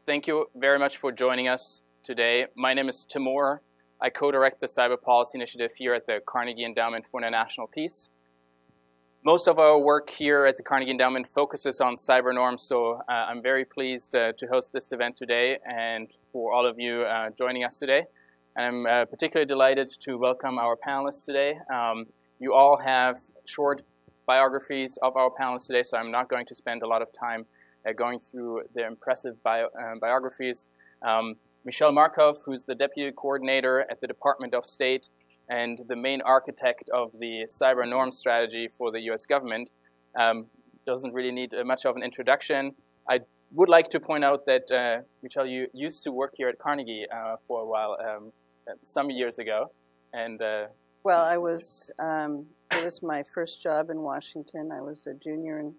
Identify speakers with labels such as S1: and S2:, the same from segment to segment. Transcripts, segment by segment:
S1: Thank you very much for joining us today. My name is Timur. I co-direct the Cyber Policy Initiative here at the Carnegie Endowment for International Peace. Most of our work here at the Carnegie Endowment focuses on cyber norms, so I'm very pleased to host this event today and for all of you joining us today. And I'm particularly delighted to welcome our panelists today. You all have short biographies of our panelists today, so I'm not going to spend a lot of time going through their impressive biographies. Michelle Markov, who's the Deputy Coordinator at the Department of State and the main architect of the cyber norms strategy for the US government, doesn't really need much of an introduction. I would like to point out that, Michelle, you used to work here at Carnegie for a while, some years ago. And
S2: well, it was my first job in Washington. I was a junior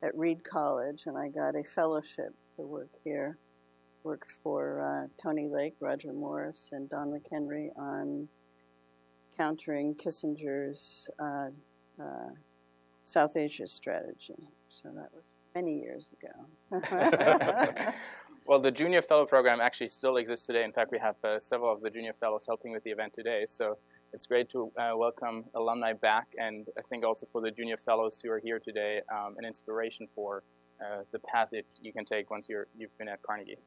S2: at Reed College, and I got a fellowship to work here. Worked for Tony Lake, Roger Morris, and Don McHenry on countering Kissinger's South Asia strategy. So that was many years ago.
S1: Well, the Junior Fellow Program actually still exists today. In fact, we have several of the Junior Fellows helping with the event today. So it's great to welcome alumni back, and I think also for the Junior Fellows who are here today, an inspiration for the path that you can take once you've been at Carnegie.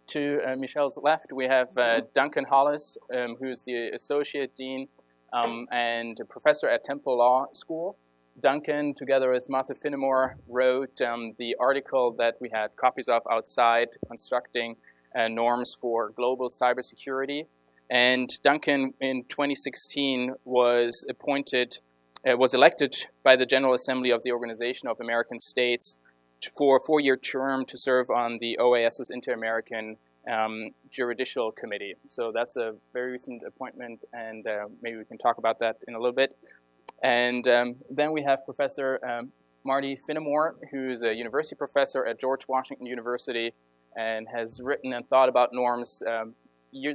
S1: To Michelle's left, we have Duncan Hollis, who's the Associate Dean and a Professor at Temple Law School. Duncan, together with Martha Finnemore, wrote the article that we had copies of outside, Constructing Norms for Global Cybersecurity. And Duncan, in 2016, was elected by the General Assembly of the Organization of American States for a 4-year term to serve on the OAS's Inter-American Juridical Committee. So that's a very recent appointment, and maybe we can talk about that in a little bit. And then we have Professor Marty Finnemore, who's a university professor at George Washington University and has written and thought about norms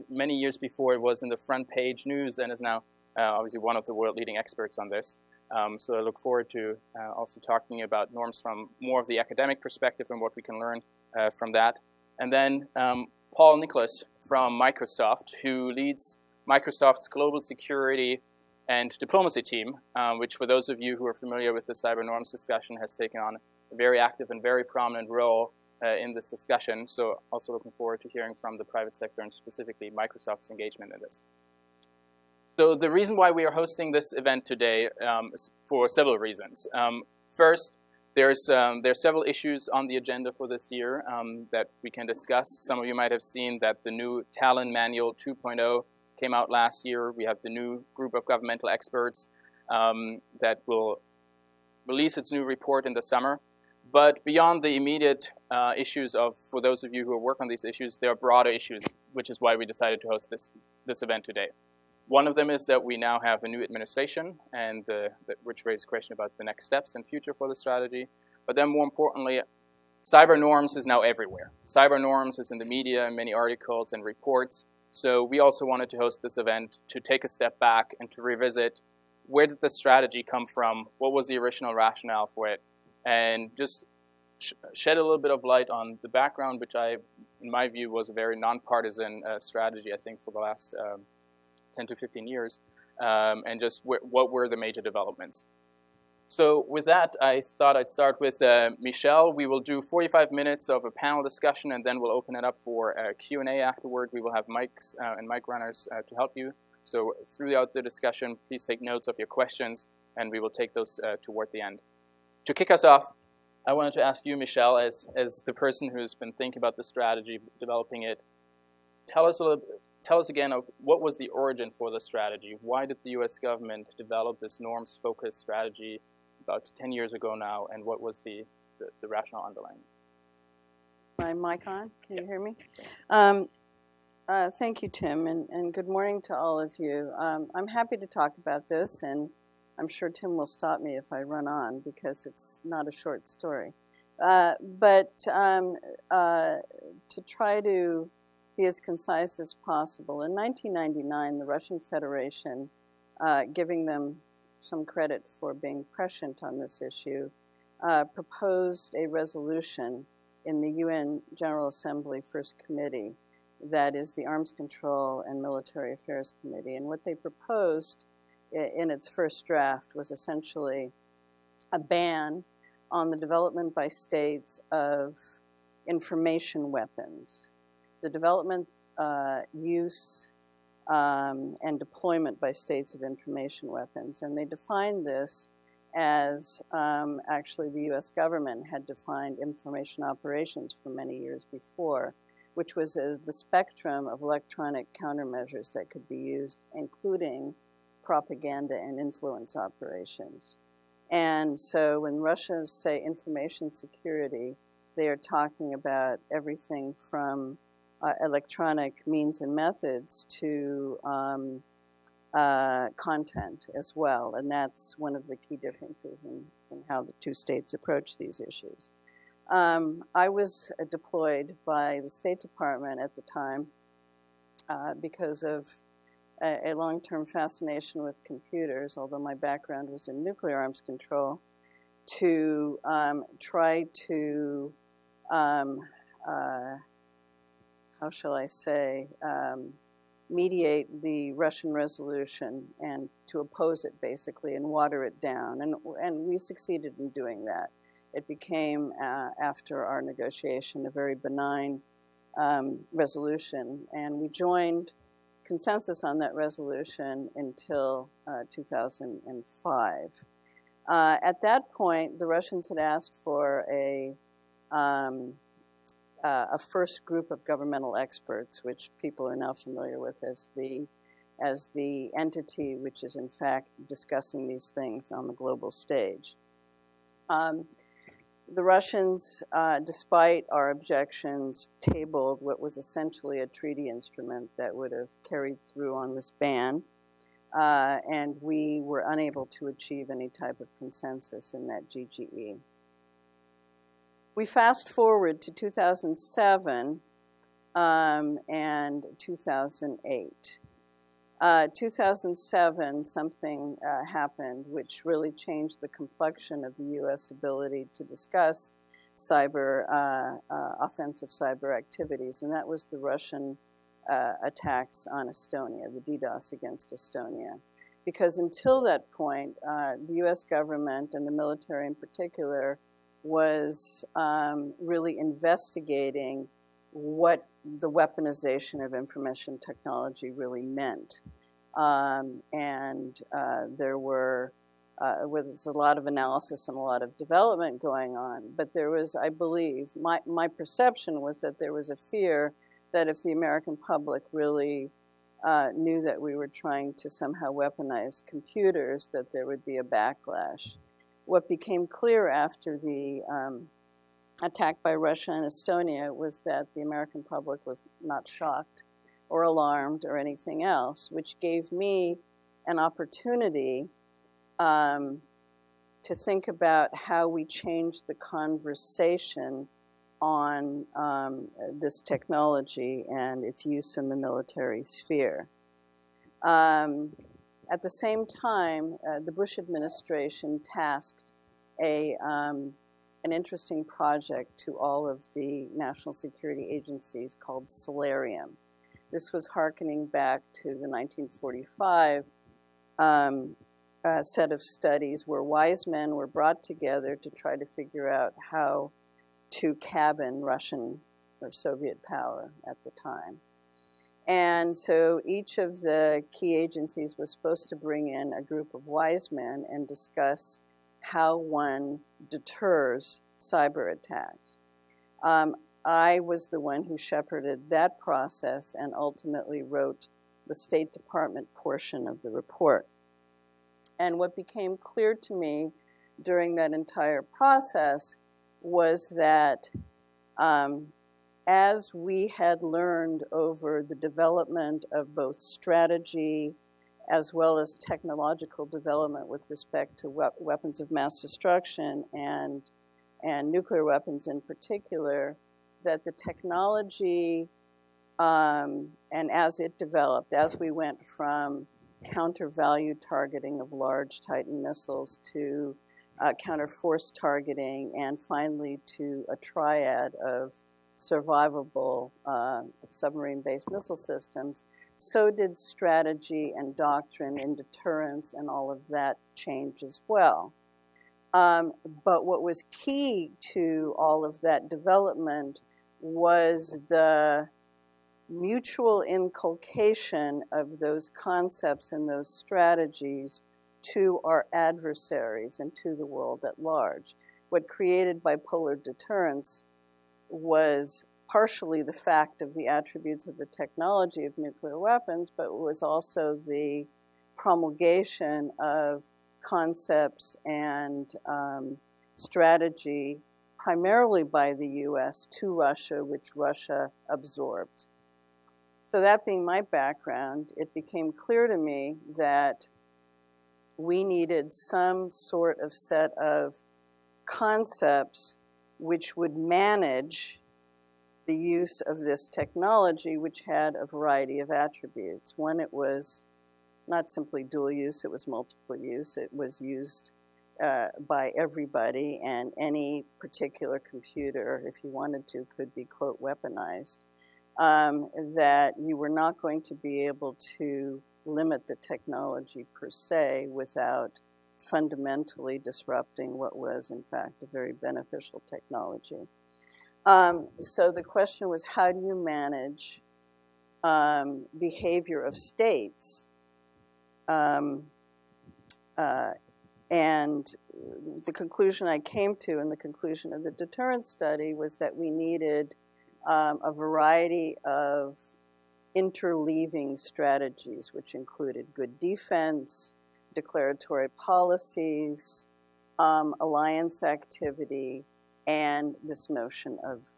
S1: many years before it was in the front page news, and is now obviously one of the world-leading experts on this. So I look forward to also talking about norms from more of the academic perspective and what we can learn from that. And then Paul Nicholas from Microsoft, who leads Microsoft's global security and diplomacy team, which for those of you who are familiar with the cyber norms discussion has taken on a very active and very prominent role in this discussion. So also looking forward to hearing from the private sector and specifically Microsoft's engagement in this. So the reason why we are hosting this event today is for several reasons. First, there's several issues on the agenda for this year that we can discuss. Some of you might have seen that the new Talon Manual 2.0 came out last year. We have the new group of governmental experts that will release its new report in the summer. But beyond the immediate issues for those of you who work on these issues, there are broader issues, which is why we decided to host this event today. One of them is that we now have a new administration, and which raised a question about the next steps and future for the strategy. But then more importantly, cyber norms is now everywhere. Cyber norms is in the media and many articles and reports. So we also wanted to host this event to take a step back and to revisit where did the strategy come from, what was the original rationale for it, and just shed a little bit of light on the background, which in my view, was a very nonpartisan strategy, I think, for the last 10 to 15 years, and just what were the major developments. So with that, I thought I'd start with Michelle. We will do 45 minutes of a panel discussion, and then we'll open it up for Q&A afterward. We will have mics and mic runners to help you. So throughout the discussion, please take notes of your questions, and we will take those toward the end. To kick us off, I wanted to ask you, Michelle, as the person who's been thinking about the strategy, developing it, tell us again of what was the origin for the strategy. Why did the U.S. government develop this norms-focused strategy about 10 years ago now, and what was the rationale underlying it?
S2: My mic on? Can you hear me? Thank you, Tim, and good morning to all of you. I'm happy to talk about this, and I'm sure Tim will stop me if I run on because it's not a short story. But to try to be as concise as possible, in 1999, the Russian Federation, giving them some credit for being prescient on this issue, proposed a resolution in the UN General Assembly First Committee, that is the Arms Control and Military Affairs Committee. And what they proposed in its first draft was essentially a ban on the development by states of information weapons, the development, use, and deployment by states of information weapons. And they defined this as actually the US government had defined information operations for many years before, which was the spectrum of electronic countermeasures that could be used, including propaganda and influence operations. And so when Russians say information security, they are talking about everything from electronic means and methods to content as well. And that's one of the key differences in how the two states approach these issues. I was deployed by the State Department at the time because of a long-term fascination with computers, although my background was in nuclear arms control, to try to, how shall I say, mediate the Russian resolution and to oppose it basically and water it down. And we succeeded in doing that. It became, after our negotiation, a very benign resolution, and we joined consensus on that resolution until 2005. At that point, the Russians had asked for a first group of governmental experts, which people are now familiar with as the entity which is in fact discussing these things on the global stage. The Russians, despite our objections, tabled what was essentially a treaty instrument that would have carried through on this ban, and we were unable to achieve any type of consensus in that GGE. We fast forward to 2007 and 2008. 2007, something happened which really changed the complexion of the U.S. ability to discuss offensive cyber activities, and that was the Russian attacks on Estonia, the DDoS against Estonia. Because until that point, the U.S. government and the military in particular was really investigating what the weaponization of information technology really meant. There was a lot of analysis and a lot of development going on, but there was, I believe, my perception was that there was a fear that if the American public really knew that we were trying to somehow weaponize computers, that there would be a backlash. What became clear after the attack by Russia and Estonia was that the American public was not shocked or alarmed or anything else, which gave me an opportunity to think about how we changed the conversation on this technology and its use in the military sphere. At the same time, the Bush administration tasked an interesting project to all of the national security agencies called Solarium. This was hearkening back to the 1945 set of studies where wise men were brought together to try to figure out how to cabin Russian or Soviet power at the time. And so each of the key agencies was supposed to bring in a group of wise men and discuss how one deters cyber attacks. I was the one who shepherded that process and ultimately wrote the State Department portion of the report. And what became clear to me during that entire process was that as we had learned over the development of both strategy as well as technological development with respect to weapons of mass destruction and nuclear weapons in particular, that the technology, and as it developed, as we went from counter-value targeting of large Titan missiles to counter force targeting, and finally to a triad of survivable submarine-based missile systems, so did strategy and doctrine in deterrence, and all of that changed as well. But what was key to all of that development was the mutual inculcation of those concepts and those strategies to our adversaries and to the world at large. What created bipolar deterrence was partially the fact of the attributes of the technology of nuclear weapons, but it was also the promulgation of concepts and strategy primarily by the US to Russia, which Russia absorbed. So that being my background, it became clear to me that we needed some sort of set of concepts which would manage the use of this technology, which had a variety of attributes. One, it was not simply dual use, it was multiple use. It was used by everybody, and any particular computer, if you wanted to, could be, quote, weaponized. That you were not going to be able to limit the technology per se without fundamentally disrupting what was, in fact, a very beneficial technology. So the question was, how do you manage behavior of states? And the conclusion I came to, and the conclusion of the deterrence study, was that we needed a variety of interleaving strategies, which included good defense, declaratory policies, alliance activity, and this notion of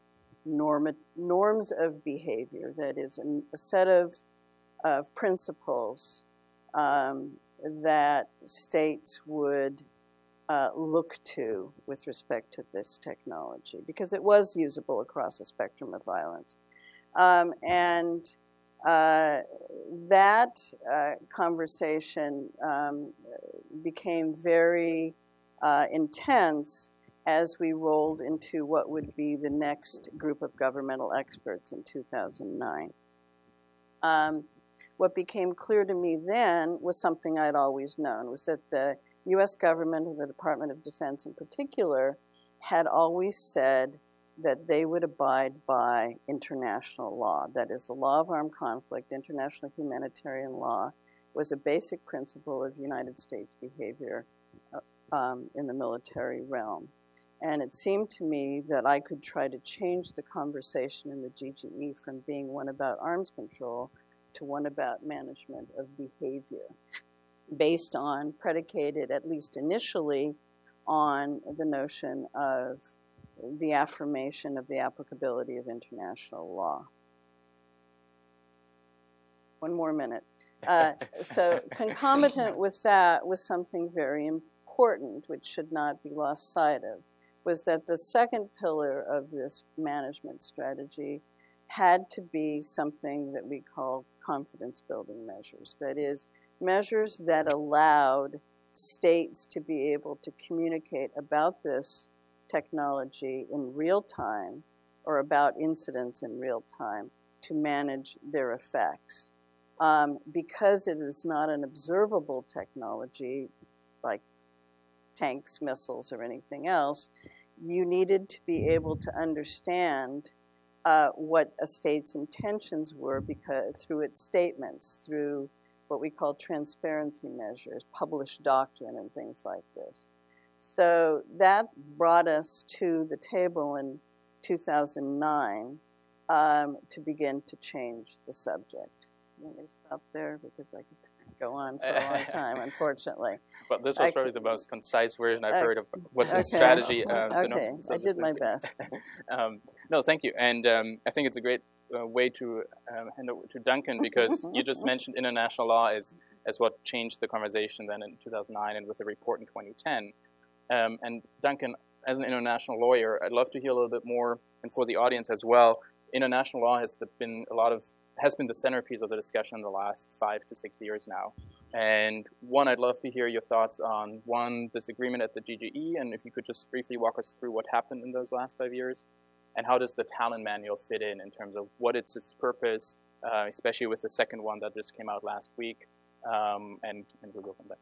S2: norms of behavior. That is, a set of principles that states would look to with respect to this technology, because it was usable across the spectrum of violence. That conversation became very intense as we rolled into what would be the next group of governmental experts in 2009. What became clear to me then was something I'd always known, was that the US government, and the Department of Defense in particular, had always said that they would abide by international law. That is, the law of armed conflict, international humanitarian law, was a basic principle of United States behavior in the military realm. And it seemed to me that I could try to change the conversation in the GGE from being one about arms control to one about management of behavior, based on, predicated at least initially, on the notion of the affirmation of the applicability of international law. One more minute. So concomitant with that was something very important, which should not be lost sight of, was that the second pillar of this management strategy had to be something that we call confidence building measures. That is, measures that allowed states to be able to communicate about this technology in real time, or about incidents in real time, to manage their effects. Because it is not an observable technology like tanks, missiles, or anything else, you needed to be able to understand what a state's intentions were, because through its statements, through what we call transparency measures, published doctrine, and things like this. So that brought us to the table in 2009 to begin to change the subject. You want me to stop there, because I could go on for a long time, unfortunately.
S1: But this was probably the most concise version I've heard of what the strategy.
S2: Okay, I did my best.
S1: No, thank you, and I think it's a great way to hand over to Duncan, because you just mentioned international law as what changed the conversation then in 2009 and with the report in 2010. And Duncan, as an international lawyer, I'd love to hear a little bit more, and for the audience as well, international law has been a lot of has been the centerpiece of the discussion in the last 5 to 6 years now. And one, I'd love to hear your thoughts on, one, this agreement at the GGE, and if you could just briefly walk us through what happened in those last 5 years, and how does the Talon Manual fit in terms of what it's its purpose, especially with the second one that just came out last week, and we'll go from there.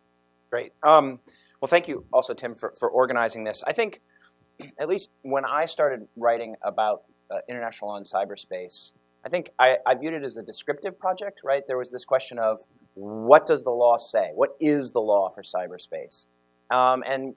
S3: Great. Well, thank you also, Tim, for organizing this. I think, at least when I started writing about international law in cyberspace, I think I viewed it as a descriptive project, right? There was this question of, what does the law say? What is the law for cyberspace? And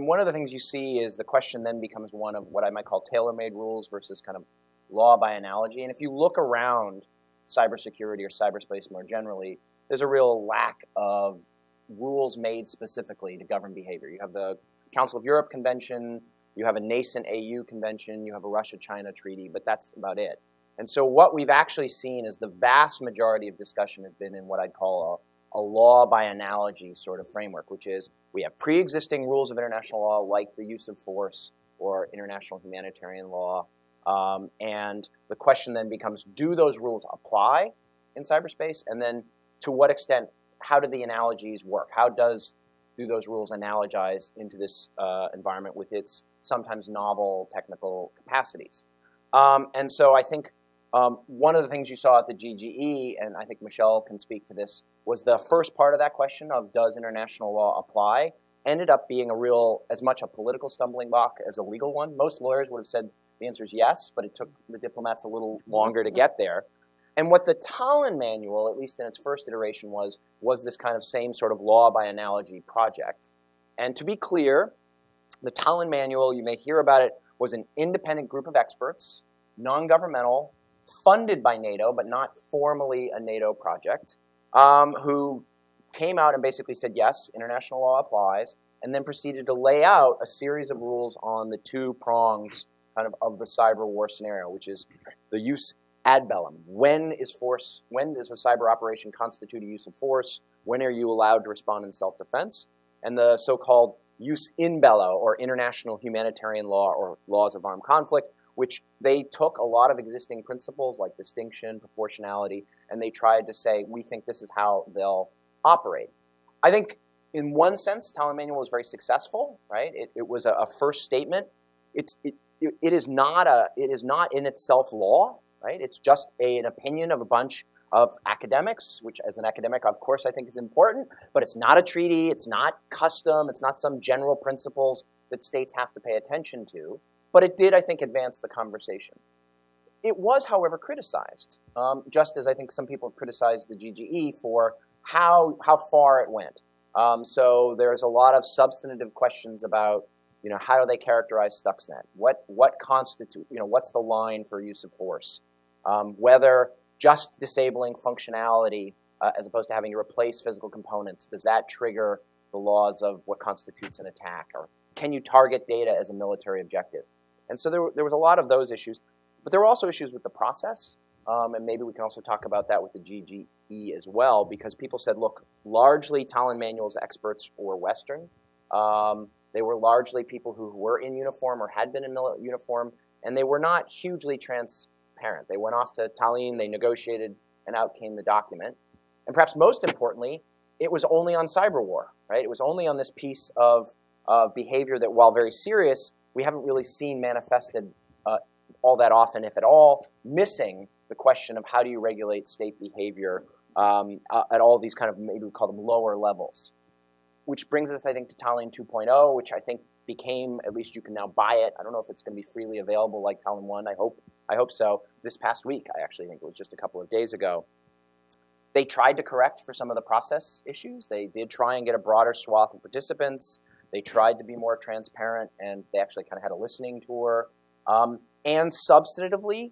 S3: one of the things you see is the question then becomes one of what I might call tailor-made rules versus kind of law by analogy. And if you look around cybersecurity or cyberspace more generally, there's a real lack of rules made specifically to govern behavior. You have the Council of Europe Convention, you have a nascent AU convention, you have a Russia-China treaty, but that's about it. And so what we've actually seen is the vast majority of discussion has been in what I'd call a law by analogy sort of framework, which is we have pre-existing rules of international law like the use of force or international humanitarian law. And the question then becomes, do those rules apply in cyberspace? And then to what extent, how do the analogies work? How do those rules analogize into this environment with its sometimes novel technical capacities? And so I think one of the things you saw at the GGE, and I think Michelle can speak to this, was the first part of that question of does international law apply, ended up being as much a political stumbling block as a legal one. Most lawyers would have said the answer is yes, but it took the diplomats a little longer to get there. And what the Talon Manual, at least in its first iteration, was this kind of same sort of law by analogy project. And to be clear, the Talon Manual, you may hear about it, was an independent group of experts, non-governmental, funded by NATO, but not formally a NATO project, who came out and basically said, yes, international law applies, and then proceeded to lay out a series of rules on the two prongs of the cyber war scenario, which is the use ad bellum. When does a cyber operation constitute a use of force? When are you allowed to respond in self-defense? And the so-called use in bello, or international humanitarian law, or laws of armed conflict, which they took a lot of existing principles like distinction, proportionality, and they tried to say, we think this is how they'll operate. I think in one sense, Talon Manual was very successful, right? It was a first statement. It is not in itself law, right? It's just an opinion of a bunch of academics, which as an academic, of course, I think is important, but it's not a treaty, it's not custom, it's not some general principles that states have to pay attention to. But it did, I think, advance the conversation. It was, however, criticized, just as I think some people have criticized the GGE for how far it went. So there's a lot of substantive questions about, how do they characterize Stuxnet? What constitute, what's the line for use of force? Whether just disabling functionality as opposed to having to replace physical components, does that trigger the laws of what constitutes an attack? Or can you target data as a military objective? And so there was a lot of those issues. But there were also issues with the process. And maybe we can also talk about that with the GGE as well, because people said, look, largely Talon Manual's experts were Western. They were largely people who were in uniform or had been in uniform, and they were not hugely transparent. They went off to Tallinn, they negotiated, and out came the document. And perhaps most importantly, it was only on cyber war, right? It was only on this piece of behavior that, while very serious, we haven't really seen manifested all that often, if at all, missing the question of how do you regulate state behavior at all these kind of, maybe we call them lower levels. Which brings us, I think, to Talon 2.0, which I think became, at least you can now buy it. I don't know if it's going to be freely available like Talon 1. I hope so. This past week, I actually think it was just a couple of days ago. They tried to correct for some of the process issues. They did try and get a broader swath of participants. They tried to be more transparent, and they actually kind of had a listening tour. And substantively,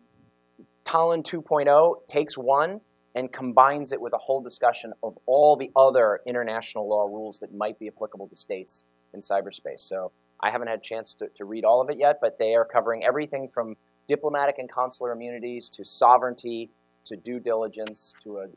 S3: Talon 2.0 takes one and combines it with a whole discussion of all the other international law rules that might be applicable to states in cyberspace. So I haven't had a chance to read all of it yet, but they are covering everything from diplomatic and consular immunities to sovereignty to due diligence to a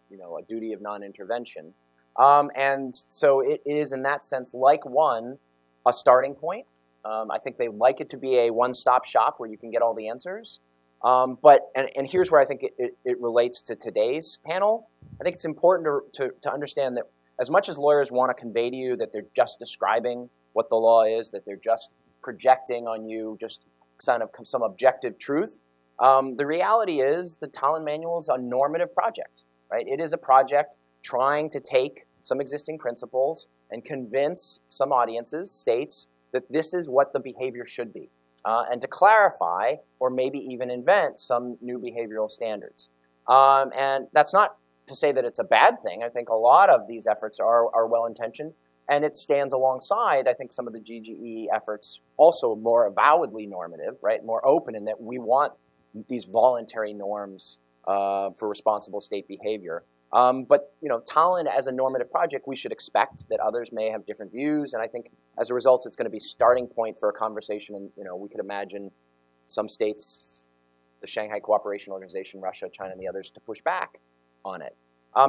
S3: duty of non-intervention. And so it is, in that sense, like one, a starting point. I think they like it to be a one-stop shop where you can get all the answers. And here's where I think it relates to today's panel. I think it's important to understand that as much as lawyers want to convey to you that they're just describing what the law is, that they're just projecting on you just kind of some objective truth, the reality is the Tallinn Manual is a normative project, right? It is a project trying to take some existing principles and convince some audiences, states, that this is what the behavior should be, and to clarify or maybe even invent some new behavioral standards. And that's not to say that it's a bad thing. I think a lot of these efforts are well-intentioned, and it stands alongside, I think, some of the GGE efforts, also more avowedly normative, right, more open in that we want these voluntary norms for responsible state behavior. But Tallinn as a normative project, we should expect that others may have different views, and I think as a result, it's going to be starting point for a conversation. And we could imagine some states, the Shanghai Cooperation Organization, Russia, China, and the others to push back on it.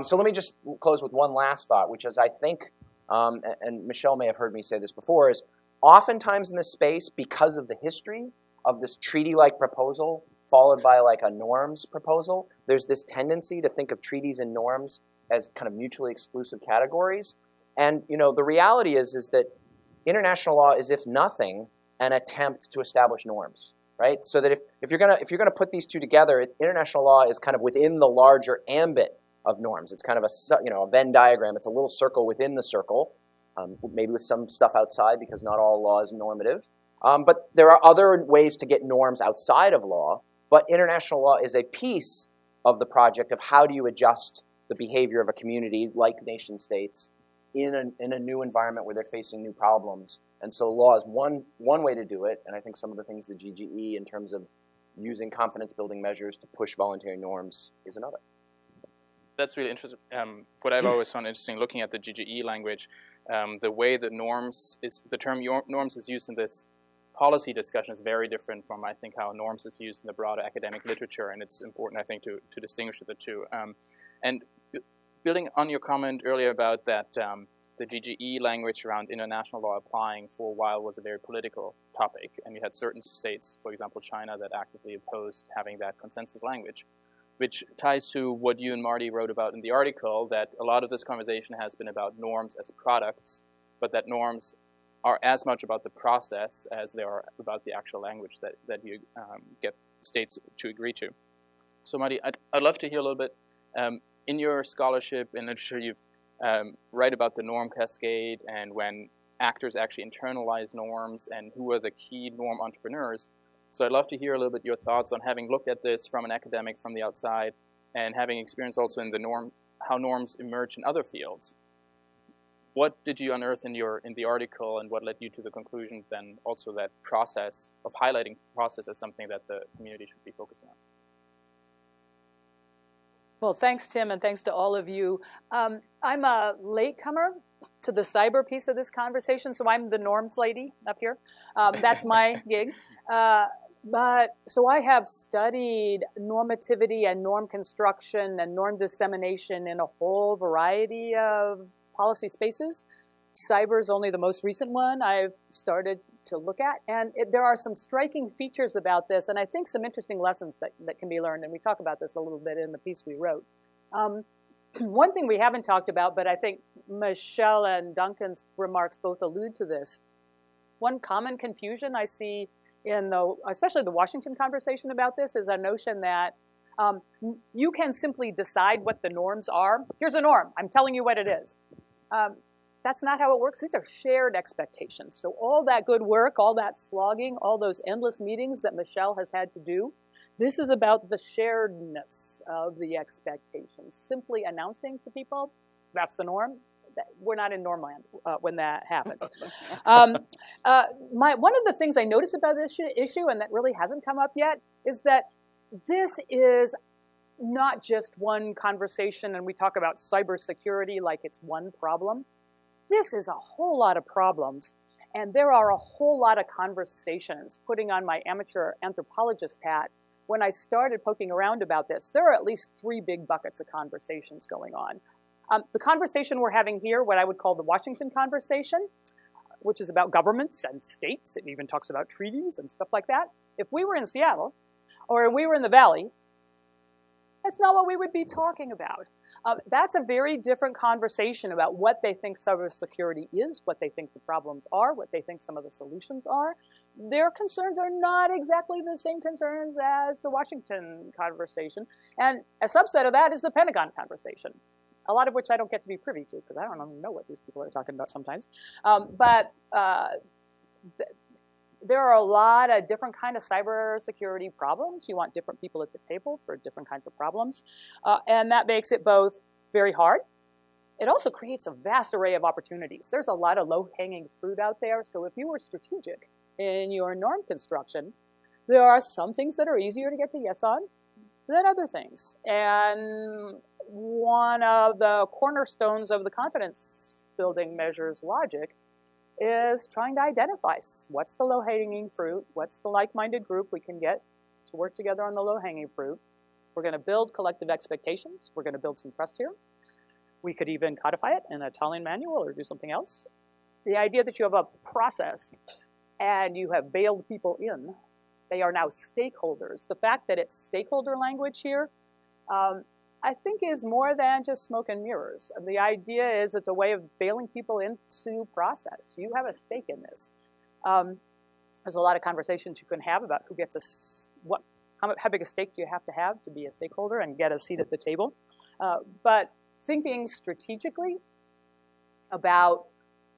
S3: So let me just close with one last thought, which is I think, and Michelle may have heard me say this before, is oftentimes in this space, because of the history of this treaty-like proposal followed by like a norms proposal, there's this tendency to think of treaties and norms as kind of mutually exclusive categories. And the reality is that international law is, if nothing, an attempt to establish norms, right? So that if you're gonna put these two together, international law is kind of within the larger ambit of norms. It's kind of a Venn diagram. It's a little circle within the circle, maybe with some stuff outside because not all law is normative. But there are other ways to get norms outside of law. But international law is a piece of the project of how do you adjust the behavior of a community like nation states in a new environment where they're facing new problems. And so law is one way to do it. And I think some of the things the GGE in terms of using confidence-building measures to push voluntary norms is another.
S1: That's really interesting. What I've always found interesting looking at the GGE language, the way the term norms is used in this policy discussion is very different from, I think, how norms is used in the broader academic literature, and it's important, I think, to distinguish the two. And building on your comment earlier about that the GGE language around international law applying for a while was a very political topic, and you had certain states, for example, China, that actively opposed having that consensus language, which ties to what you and Marty wrote about in the article, that a lot of this conversation has been about norms as products, but that norms are as much about the process as they are about the actual language that you get states to agree to. So Marty, I'd love to hear a little bit, in your scholarship and literature, you've write about the norm cascade and when actors actually internalize norms and who are the key norm entrepreneurs. So I'd love to hear a little bit your thoughts on having looked at this from an academic from the outside and having experience also in how norms emerge in other fields. What did you unearth in the article, and what led you to the conclusion then also that process of highlighting process as something that the community should be focusing on?
S4: Well, thanks, Tim, and thanks to all of you. I'm a latecomer to the cyber piece of this conversation, so I'm the norms lady up here. That's my gig. So I have studied normativity and norm construction and norm dissemination in a whole variety of policy spaces. Cyber is only the most recent one I've started to look at, and there are some striking features about this, and I think some interesting lessons that can be learned, and we talk about this a little bit in the piece we wrote. One thing we haven't talked about, but I think Michelle and Duncan's remarks both allude to this. One common confusion I see especially the Washington conversation about this is a notion that you can simply decide what the norms are. Here's a norm. I'm telling you what it is. That's not how it works. These are shared expectations. So all that good work, all that slogging, all those endless meetings that Michelle has had to do, this is about the sharedness of the expectations. Simply announcing to people, that's the norm. We're not in normland when that happens. One of the things I notice about this issue, and that really hasn't come up yet, is that this is not just one conversation, and we talk about cybersecurity like it's one problem. This is a whole lot of problems, and there are a whole lot of conversations. Putting on my amateur anthropologist hat, when I started poking around about this, there are at least 3 big buckets of conversations going on. The conversation we're having here, what I would call the Washington conversation, which is about governments and states. It even talks about treaties and stuff like that. If we were in Seattle, or we were in the Valley, that's not what we would be talking about. That's a very different conversation about what they think cybersecurity is, what they think the problems are, what they think some of the solutions are. Their concerns are not exactly the same concerns as the Washington conversation. And a subset of that is the Pentagon conversation, a lot of which I don't get to be privy to because I don't even know what these people are talking about sometimes. There are a lot of different kind of cybersecurity problems. You want different people at the table for different kinds of problems. And that makes it both very hard. It also creates a vast array of opportunities. There's a lot of low-hanging fruit out there. So if you were strategic in your norm construction, there are some things that are easier to get to yes on than other things. And one of the cornerstones of the confidence building measures logic is trying to identify what's the low-hanging fruit, what's the like-minded group we can get to work together on the low-hanging fruit. We're going to build collective expectations. We're going to build some trust here. We could even codify it in a Italian manual or do something else. The idea that you have a process and you have bailed people in, they are now stakeholders. The fact that it's stakeholder language here, I think is more than just smoke and mirrors. The idea is it's a way of bailing people into process. You have a stake in this. There's a lot of conversations you can have about who gets how big a stake do you have to be a stakeholder and get a seat at the table. But thinking strategically about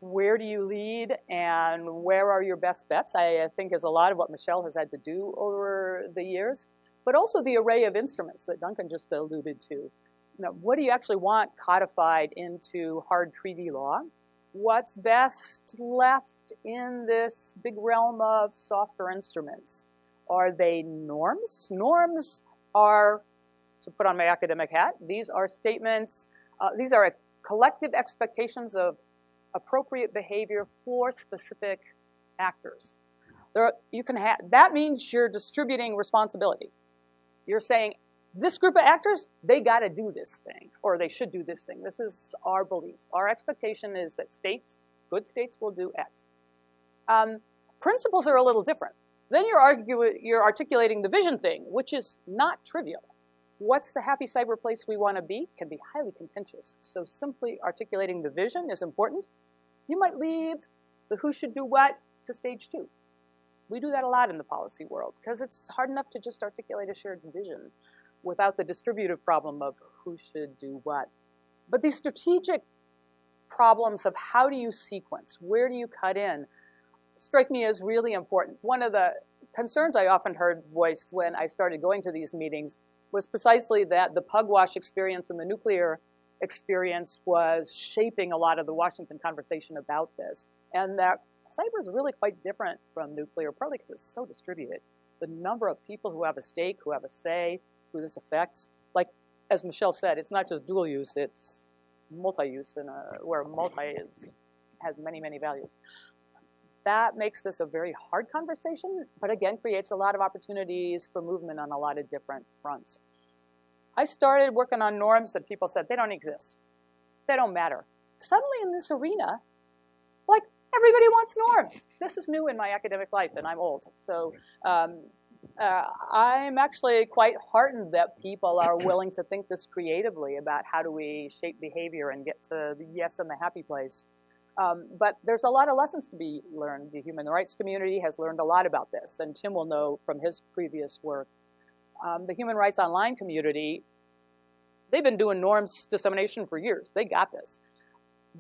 S4: where do you lead and where are your best bets, I think is a lot of what Michelle has had to do over the years. But also the array of instruments that Duncan just alluded to. What do you actually want codified into hard treaty law? What's best left in this big realm of softer instruments? Are they norms? Norms are, to put on my academic hat, these are statements, these are collective expectations of appropriate behavior for specific actors. That means you're distributing responsibility. You're saying, this group of actors, they got to do this thing, or they should do this thing. This is our belief. Our expectation is that good states will do X. Principles are a little different. Then you're articulating the vision thing, which is not trivial. What's the happy cyber place we want to be can be highly contentious. So simply articulating the vision is important. You might leave the who should do what to stage 2. We do that a lot in the policy world because it's hard enough to just articulate a shared vision without the distributive problem of who should do what. But these strategic problems of how do you sequence, where do you cut in, strike me as really important. One of the concerns I often heard voiced when I started going to these meetings was precisely that the pugwash experience and the nuclear experience was shaping a lot of the Washington conversation about this, and that cyber is really quite different from nuclear, partly because it's so distributed. The number of people who have a stake, who have a say, who this affects, like as Michelle said, it's not just dual use, it's multi-use, where multi has many, many values. That makes this a very hard conversation, but again, creates a lot of opportunities for movement on a lot of different fronts. I started working on norms that people said, they don't exist. They don't matter. Suddenly in this arena, like, everybody wants norms. This is new in my academic life, and I'm old. So I'm actually quite heartened that people are willing to think this creatively about how do we shape behavior and get to the yes and the happy place. But there's a lot of lessons to be learned. The human rights community has learned a lot about this, and Tim will know from his previous work. The human rights online community, they've been doing norms dissemination for years. They got this.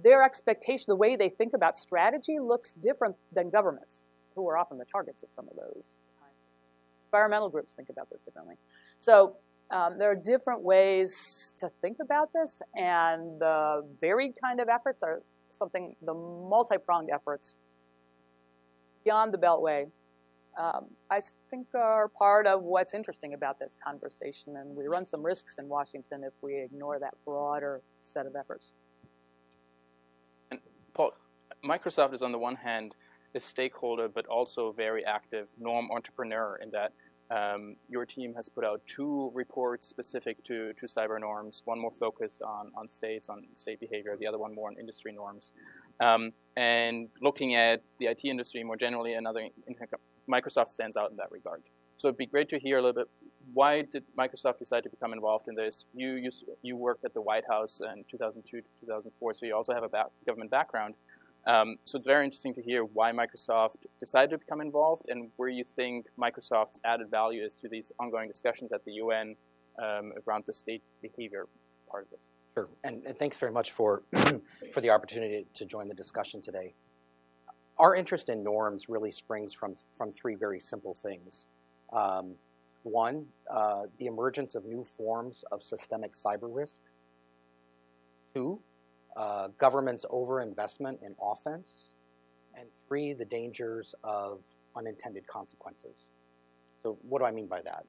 S4: Their expectation, the way they think about strategy looks different than governments, who are often the targets of some of those. Environmental groups think about this differently. So there are different ways to think about this, and the varied kind of efforts are the multi-pronged efforts beyond the Beltway, I think are part of what's interesting about this conversation, and we run some risks in Washington if we ignore that broader set of efforts.
S1: And Paul, Microsoft is on the one hand a stakeholder, but also very active norm entrepreneur in that your team has put out 2 reports specific to cyber norms, one more focused on states, on state behavior, the other one more on industry norms. And looking at the IT industry more generally, Microsoft stands out in that regard. So it'd be great to hear a little bit, why did Microsoft decide to become involved in this? You worked at the White House in 2002 to 2004, so you also have a government background. So it's very interesting to hear why Microsoft decided to become involved and where you think Microsoft's added value is to these ongoing discussions at the UN around the state behavior part of this.
S5: Sure, and thanks very much for, for the opportunity to join the discussion today. Our interest in norms really springs from three very simple things. One, the emergence of new forms of systemic cyber risk. Two, government's overinvestment in offense. And three, the dangers of unintended consequences. So what do I mean by that?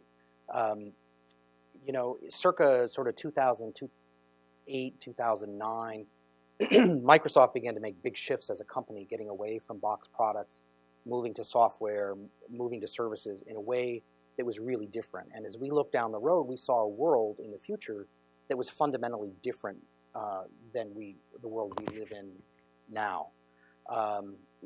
S5: You know, circa sort of 2008, 2009, Microsoft began to make big shifts as a company, getting away from box products, moving to software, moving to services in a way that was really different. And as we looked down the road, we saw a world in the future that was fundamentally different than the world we live in now.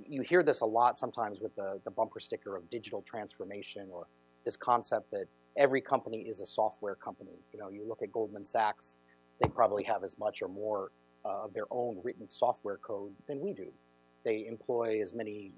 S5: You hear this a lot sometimes with the bumper sticker of digital transformation, or this concept that every company is a software company. You know, you look at Goldman Sachs, they probably have as much or more of their own written software code than we do. They employ as many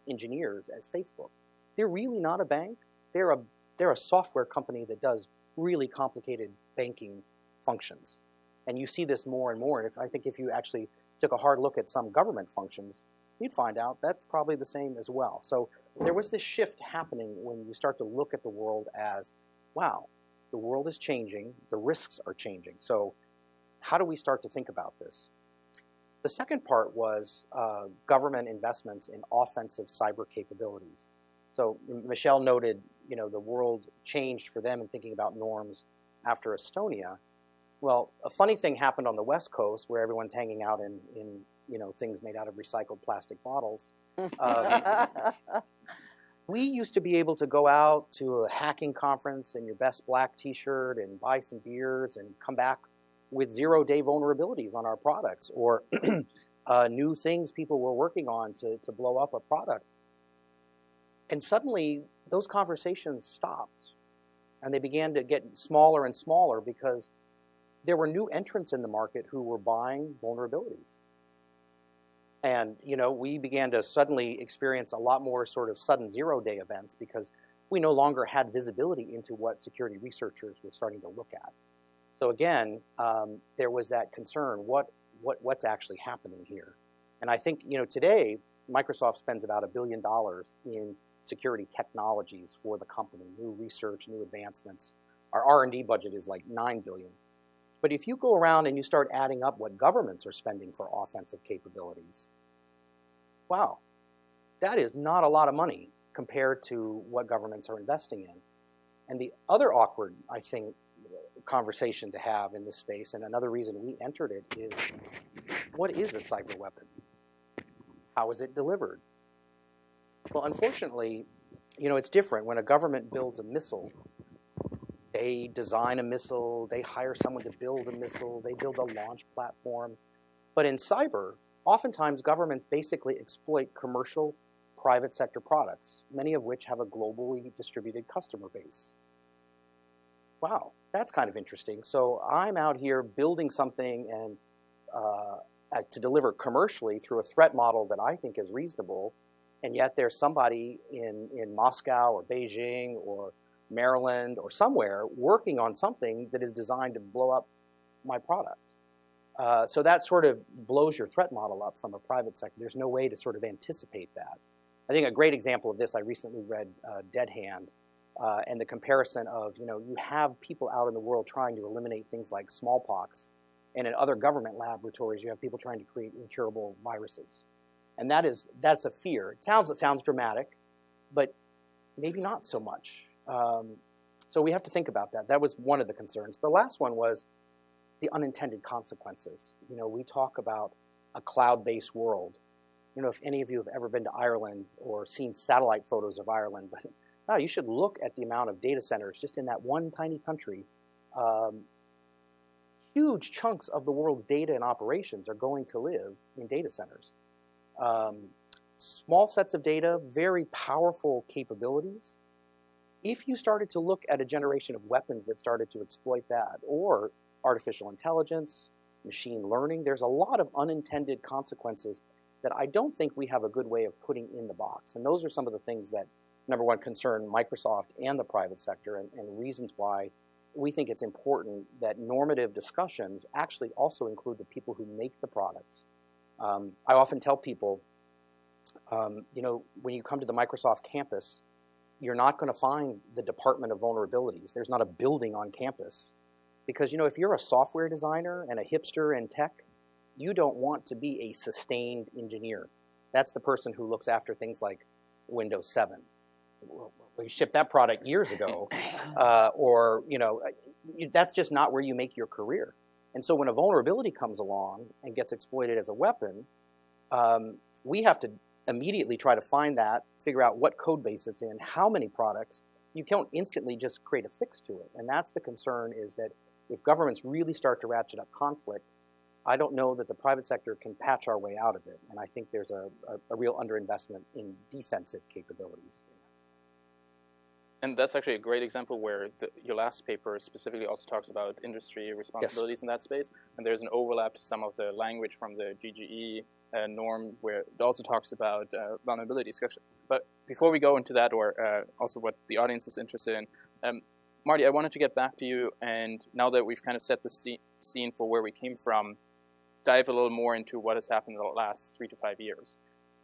S5: engineers as Facebook. They're really not a bank. They're a software company that does really complicated banking functions. And you see this more and more. And I think if you actually took a hard look at some government functions, you'd find out that's probably the same as well. So there was this shift happening when you start to look at the world as, wow, the world is changing, the risks are changing. So how do we start to think about this? The second part was government investments in offensive cyber capabilities. So Michelle noted, you know, the world changed for them in thinking about norms after Estonia. Well, a funny thing happened on the West Coast where everyone's hanging out in you know, things made out of recycled plastic bottles. We used to be able to go out to a hacking conference in your best black t-shirt and buy some beers and come back with 0-day vulnerabilities on our products, or new things people were working on to blow up a product. And suddenly, those conversations stopped. And they began to get smaller and smaller because there were new entrants in the market who were buying vulnerabilities. And, you know, we began to suddenly experience a lot more sort of sudden 0-day events because we no longer had visibility into what security researchers were starting to look at. So again, there was that concern, what's actually happening here? And I think, you know, today, Microsoft spends about $1 billion in security technologies for the company, new research, new advancements. Our R&D budget is like $9 billion. But if you go around and you start adding up what governments are spending for offensive capabilities, wow, that is not a lot of money compared to what governments are investing in. And the other awkward, I think, conversation to have in this space, and another reason we entered it, is what is a cyber weapon? How is it delivered? Well, unfortunately, you know, it's different. When a government builds a missile, they design a missile, they hire someone to build a missile, they build a launch platform. But in cyber, oftentimes governments basically exploit commercial private sector products, many of which have a globally distributed customer base. Wow, that's kind of interesting. So I'm out here building something and to deliver commercially through a threat model that I think is reasonable, and yet there's somebody in Moscow or Beijing or Maryland or somewhere working on something that is designed to blow up my product. So that sort of blows your threat model up from a private sector. There's no way to sort of anticipate that. I think a great example of this, I recently read Dead Hand, and the comparison of, you know, you have people out in the world trying to eliminate things like smallpox, and in other government laboratories you have people trying to create incurable viruses. And that's a fear. It sounds dramatic, but maybe not so much. So we have to think about that. That was one of the concerns. The last one was the unintended consequences. You know, we talk about a cloud-based world. You know, if any of you have ever been to Ireland or seen satellite photos of Ireland, but no, you should look at the amount of data centers just in that one tiny country. Huge chunks of the world's data and operations are going to live in data centers. Small sets of data, very powerful capabilities. if you started to look at a generation of weapons that started to exploit that, or artificial intelligence, machine learning, there's a lot of unintended consequences that I don't think we have a good way of putting in the box. And those are some of the things that, number one, concern Microsoft and the private sector, and reasons why we think it's important that normative discussions actually also include the people who make the products. I often tell people, you know, when you come to the Microsoft campus, you're not going to find the Department of Vulnerabilities. There's not a building on campus. Because, you know, if you're a software designer and a hipster in tech, you don't want to be a sustained engineer. That's the person who looks after things like Windows 7. We shipped that product years ago. Or, you know, that's just not where you make your career. And so when a vulnerability comes along and gets exploited as a weapon, we have to immediately try to find that, figure out what code base it's in, how many products. You can't instantly just create a fix to it. And that's the concern, is that if governments really start to ratchet up conflict, I don't know that the private sector can patch our way out of it. And I think there's a real underinvestment in defensive capabilities.
S1: And that's actually a great example where your last paper specifically also talks about industry responsibilities in that space. And there's an overlap to some of the language from the GGE norm, where it also talks about vulnerability discussion. But before we go into that, or also what the audience is interested in, Marty, I wanted to get back to you. And now that we've kind of set the scene for where we came from, dive a little more into what has happened in the last 3 to 5 years.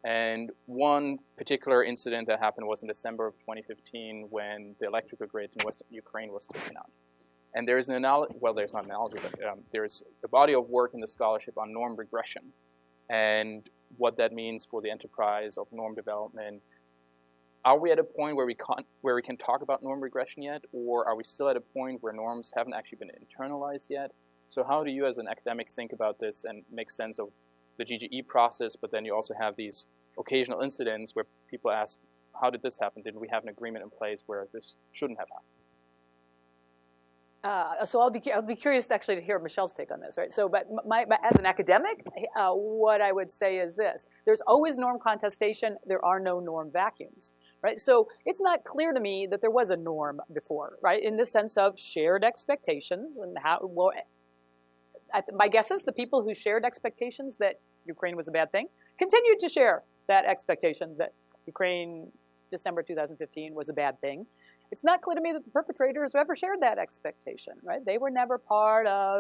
S1: And one particular incident that happened was in December of 2015 when the electrical grid in Western Ukraine was taken out. And there's an analogy, well, there's not an analogy, but there's a body of work in the scholarship on norm regression and what that means for the enterprise of norm development. Are we at a point where we can talk about norm regression yet, or are we still at a point where norms haven't actually been internalized yet? So how do you as an academic think about this and make sense of the GGE process, but then you also have these occasional incidents where people ask, how did this happen? Did we have an agreement in place where this shouldn't have happened?
S4: So I'll be curious actually to hear Michelle's take on this, right? So, but as an academic, what I would say is this: there's always norm contestation. There are no norm vacuums, right? So it's not clear to me that there was a norm before, right? In the sense of shared expectations and how. Well, my guess is the people who shared expectations that Ukraine was a bad thing continued to share that expectation that Ukraine, December 2015, was a bad thing. It's not clear to me that the perpetrators ever shared that expectation, right? They were never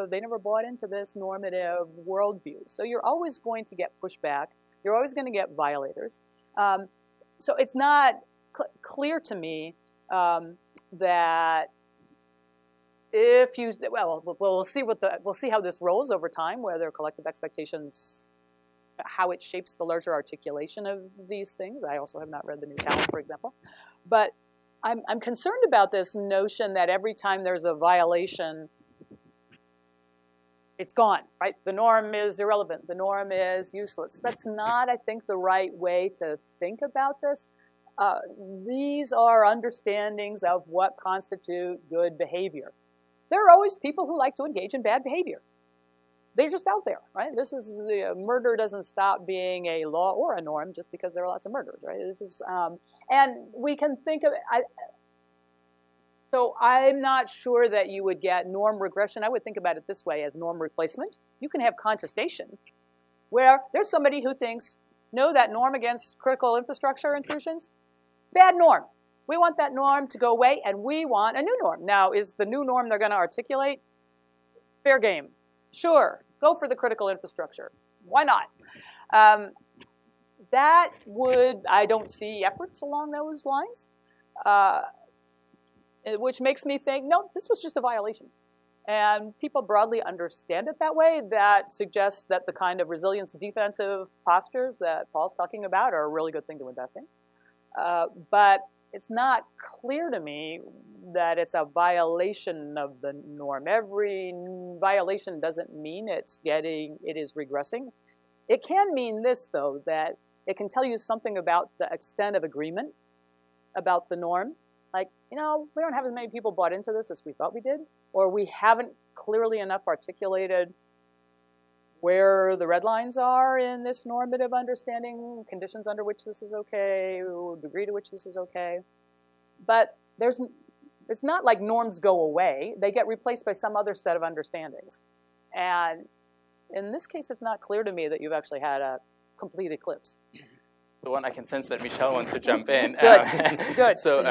S4: they never bought into this normative worldview. So you're always going to get pushback. You're always going to get violators. So it's not clear to me that if you, well, we'll see how this rolls over time, whether collective expectations, how it shapes the larger articulation of these things. I also have not read the new Talent, for example. But I'm concerned about this notion that every time there's a violation, it's gone, right? The norm is irrelevant. The norm is useless. That's not, I think, the right way to think about this. These are understandings of what constitute good behavior. There are always people who like to engage in bad behavior. They're just out there, right? This is murder doesn't stop being a law or a norm just because there are lots of murders, right? This is, and we can think of it. So I'm not sure that you would get norm regression. I would think about it this way as norm replacement. You can have contestation where there's somebody who thinks, no, that norm against critical infrastructure intrusions, bad norm. We want that norm to go away, and we want a new norm. Now, is the new norm they're going to articulate? Fair game. Sure, go for the critical infrastructure. Why not? I don't see efforts along those lines, which makes me think, no, this was just a violation. And people broadly understand it that way. That suggests that the kind of resilience defensive postures that Paul's talking about are a really good thing to invest in. But it's not clear to me that it's a violation of the norm. Every violation doesn't mean it is regressing. It can mean this, though, that it can tell you something about the extent of agreement about the norm. Like, we don't have as many people bought into this as we thought we did, or we haven't clearly enough articulated where the red lines are in this normative understanding, conditions under which this is okay, degree to which this is okay. But it's not like norms go away. They get replaced by some other set of understandings. And in this case, it's not clear to me that you've actually had a complete eclipse.
S1: The one I can sense that Michelle wants to jump in.
S4: Good, good.
S2: So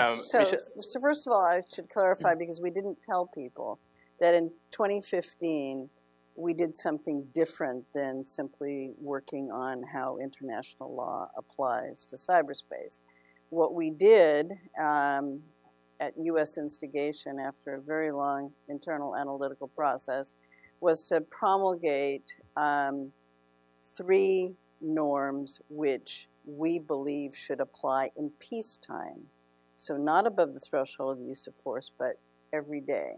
S2: first of all, I should clarify, because we didn't tell people that in 2015, we did something different than simply working on how international law applies to cyberspace. What we did at U.S. instigation, after a very long internal analytical process, was to promulgate 3 norms which we believe should apply in peacetime. So not above the threshold of use of force, but every day.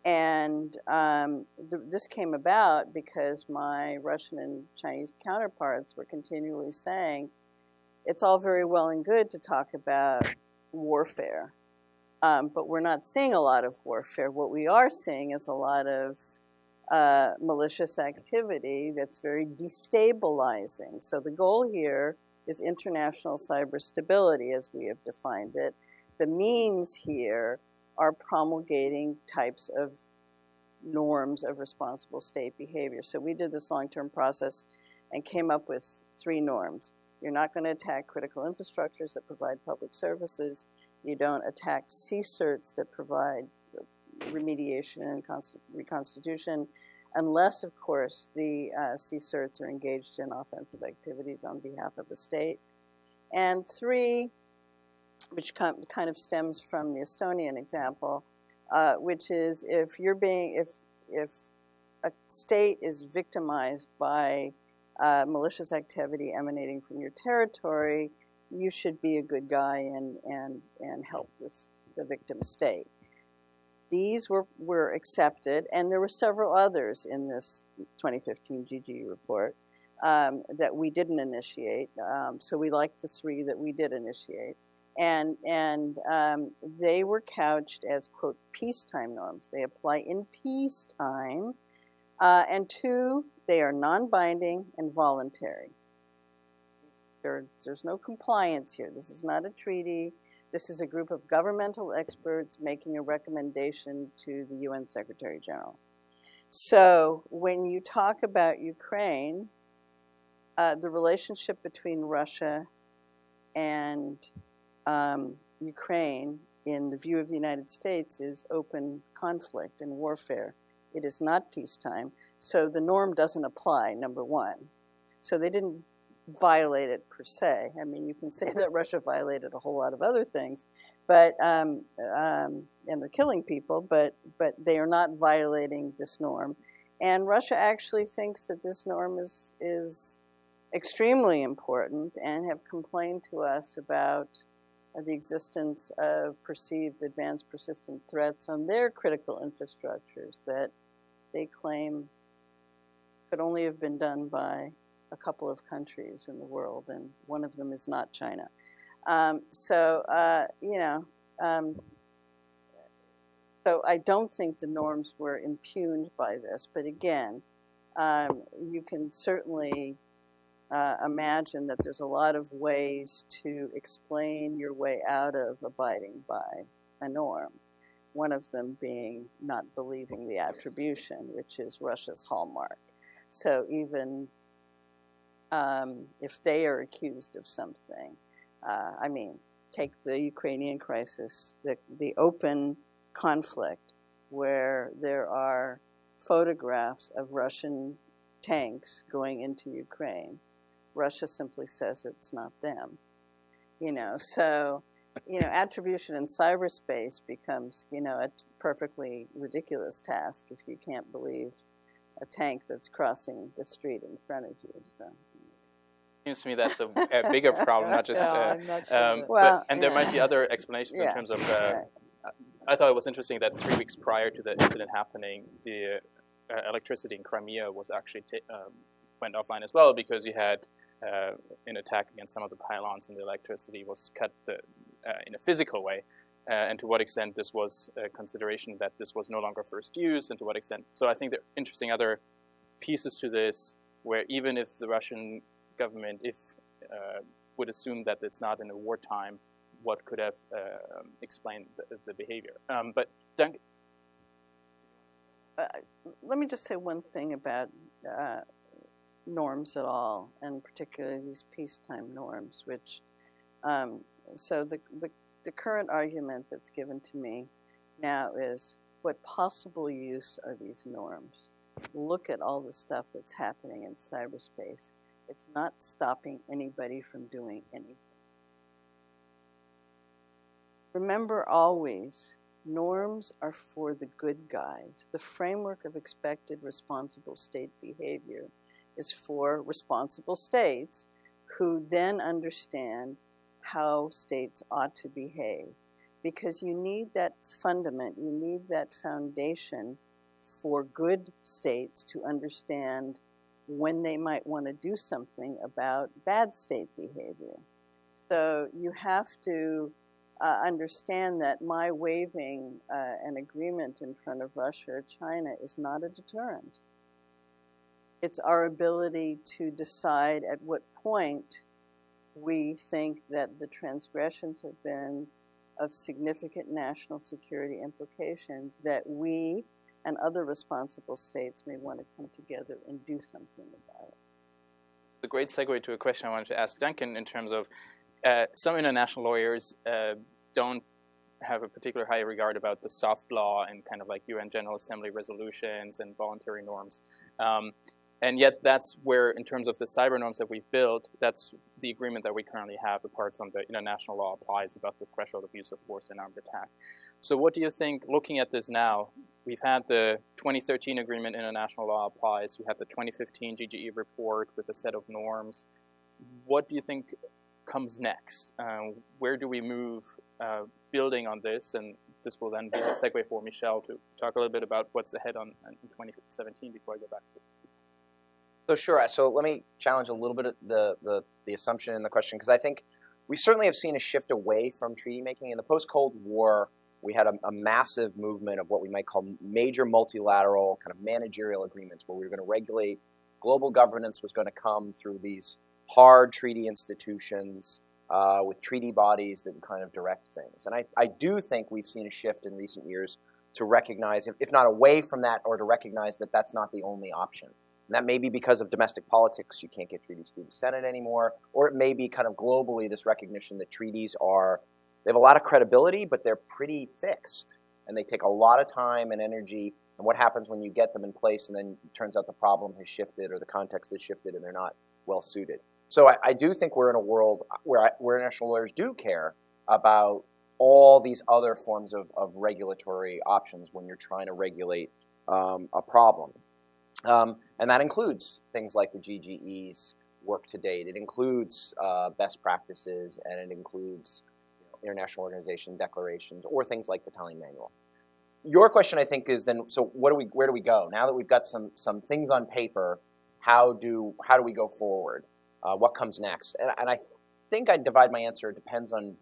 S2: And this came about because my Russian and Chinese counterparts were continually saying, it's all very well and good to talk about warfare, but we're not seeing a lot of warfare. What we are seeing is a lot of malicious activity that's very destabilizing. So the goal here is international cyber stability, as we have defined it. The means here are promulgating types of norms of responsible state behavior. So we did this long-term process and came up with 3 norms. You're not going to attack critical infrastructures that provide public services. You don't attack CSIRTs that provide remediation and reconstitution, unless, of course, the CSIRTs are engaged in offensive activities on behalf of the state. And 3, which kind of stems from the Estonian example, which is if a state is victimized by malicious activity emanating from your territory, you should be a good guy and help with the victim state. These were accepted, and there were several others in this 2015 GG report that we didn't initiate. So we liked the 3 that we did initiate. And they were couched as, quote, peacetime norms. They apply in peacetime. And 2, they are non-binding and voluntary. There's no compliance here. This is not a treaty. This is a group of governmental experts making a recommendation to the UN Secretary General. So when you talk about Ukraine, the relationship between Russia and Ukraine, in the view of the United States, is open conflict and warfare. It is not peacetime. So the norm doesn't apply, number 1. So they didn't violate it per se. I mean, you can say that Russia violated a whole lot of other things, but and they're killing people, but they are not violating this norm. And Russia actually thinks that this norm is extremely important, and have complained to us about the existence of perceived advanced persistent threats on their critical infrastructures that they claim could only have been done by a couple of countries in the world, and one of them is not China. So I don't think the norms were impugned by this, but again, you can certainly imagine that there's a lot of ways to explain your way out of abiding by a norm. One of them being not believing the attribution, which is Russia's hallmark. So even if they are accused of something, I mean, take the Ukrainian crisis, the open conflict where there are photographs of Russian tanks going into Ukraine. Russia simply says it's not them. So attribution in cyberspace becomes, a perfectly ridiculous task if you can't believe a tank that's crossing the street in front of you. So
S1: seems to me that's a bigger problem, not just.
S4: I'm not sure.
S1: There might be other explanations in terms of. I thought it was interesting that 3 weeks prior to the incident happening, the electricity in Crimea was actually went offline as well, because you had an attack against some of the pylons, and the electricity was cut in a physical way. And to what extent this was a consideration that this was no longer first use, and to what extent. So I think there are interesting other pieces to this, where even if the Russian government would assume that it's not in a wartime, what could have explained the behavior. But Duncan,
S2: let me just say one thing about norms at all, and particularly these peacetime norms, which, so the current argument that's given to me now is, what possible use are these norms? Look at all the stuff that's happening in cyberspace. It's not stopping anybody from doing anything. Remember always, norms are for the good guys. The framework of expected responsible state behavior is for responsible states who then understand how states ought to behave. Because you need that fundament, you need that foundation for good states to understand when they might want to do something about bad state behavior. So you have to understand that my waiving an agreement in front of Russia or China is not a deterrent. It's our ability to decide at what point we think that the transgressions have been of significant national security implications that we and other responsible states may want to come together and do something about it.
S1: A great segue to a question I wanted to ask Duncan in terms of some international lawyers don't have a particular high regard about the soft law and kind of like UN General Assembly resolutions and voluntary norms. And yet that's where, in terms of the cyber norms that we've built, that's the agreement that we currently have, apart from the international law applies about the threshold of use of force in armed attack. So what do you think, looking at this now, we've had the 2013 agreement, international law applies, we have the 2015 GGE report with a set of norms. What do you think comes next? Where do we move building on this? And this will then be a segue for Michelle to talk a little bit about what's ahead in 2017 before I go back to.
S3: So sure. So let me challenge a little bit the assumption in the question, because I think we certainly have seen a shift away from treaty making. In the post-Cold War, we had a massive movement of what we might call major multilateral kind of managerial agreements, where we were going to regulate. Global governance was going to come through these hard treaty institutions with treaty bodies that would kind of direct things. And I do think we've seen a shift in recent years to recognize, if not away from that, or to recognize that that's not the only option. And that may be because of domestic politics, you can't get treaties through the Senate anymore, or it may be kind of globally this recognition that treaties they have a lot of credibility, but they're pretty fixed. And they take a lot of time and energy, and what happens when you get them in place and then it turns out the problem has shifted or the context has shifted and they're not well suited. So I do think we're in a world where international lawyers do care about all these other forms of regulatory options when you're trying to regulate a problem. And that includes things like the GGE's work to date. It includes best practices, and it includes international organization declarations, or things like the Italian manual. Your question, I think, is then, so where do we go? Now that we've got some things on paper, how do we go forward? What comes next? And I think I'd divide my answer. It depends on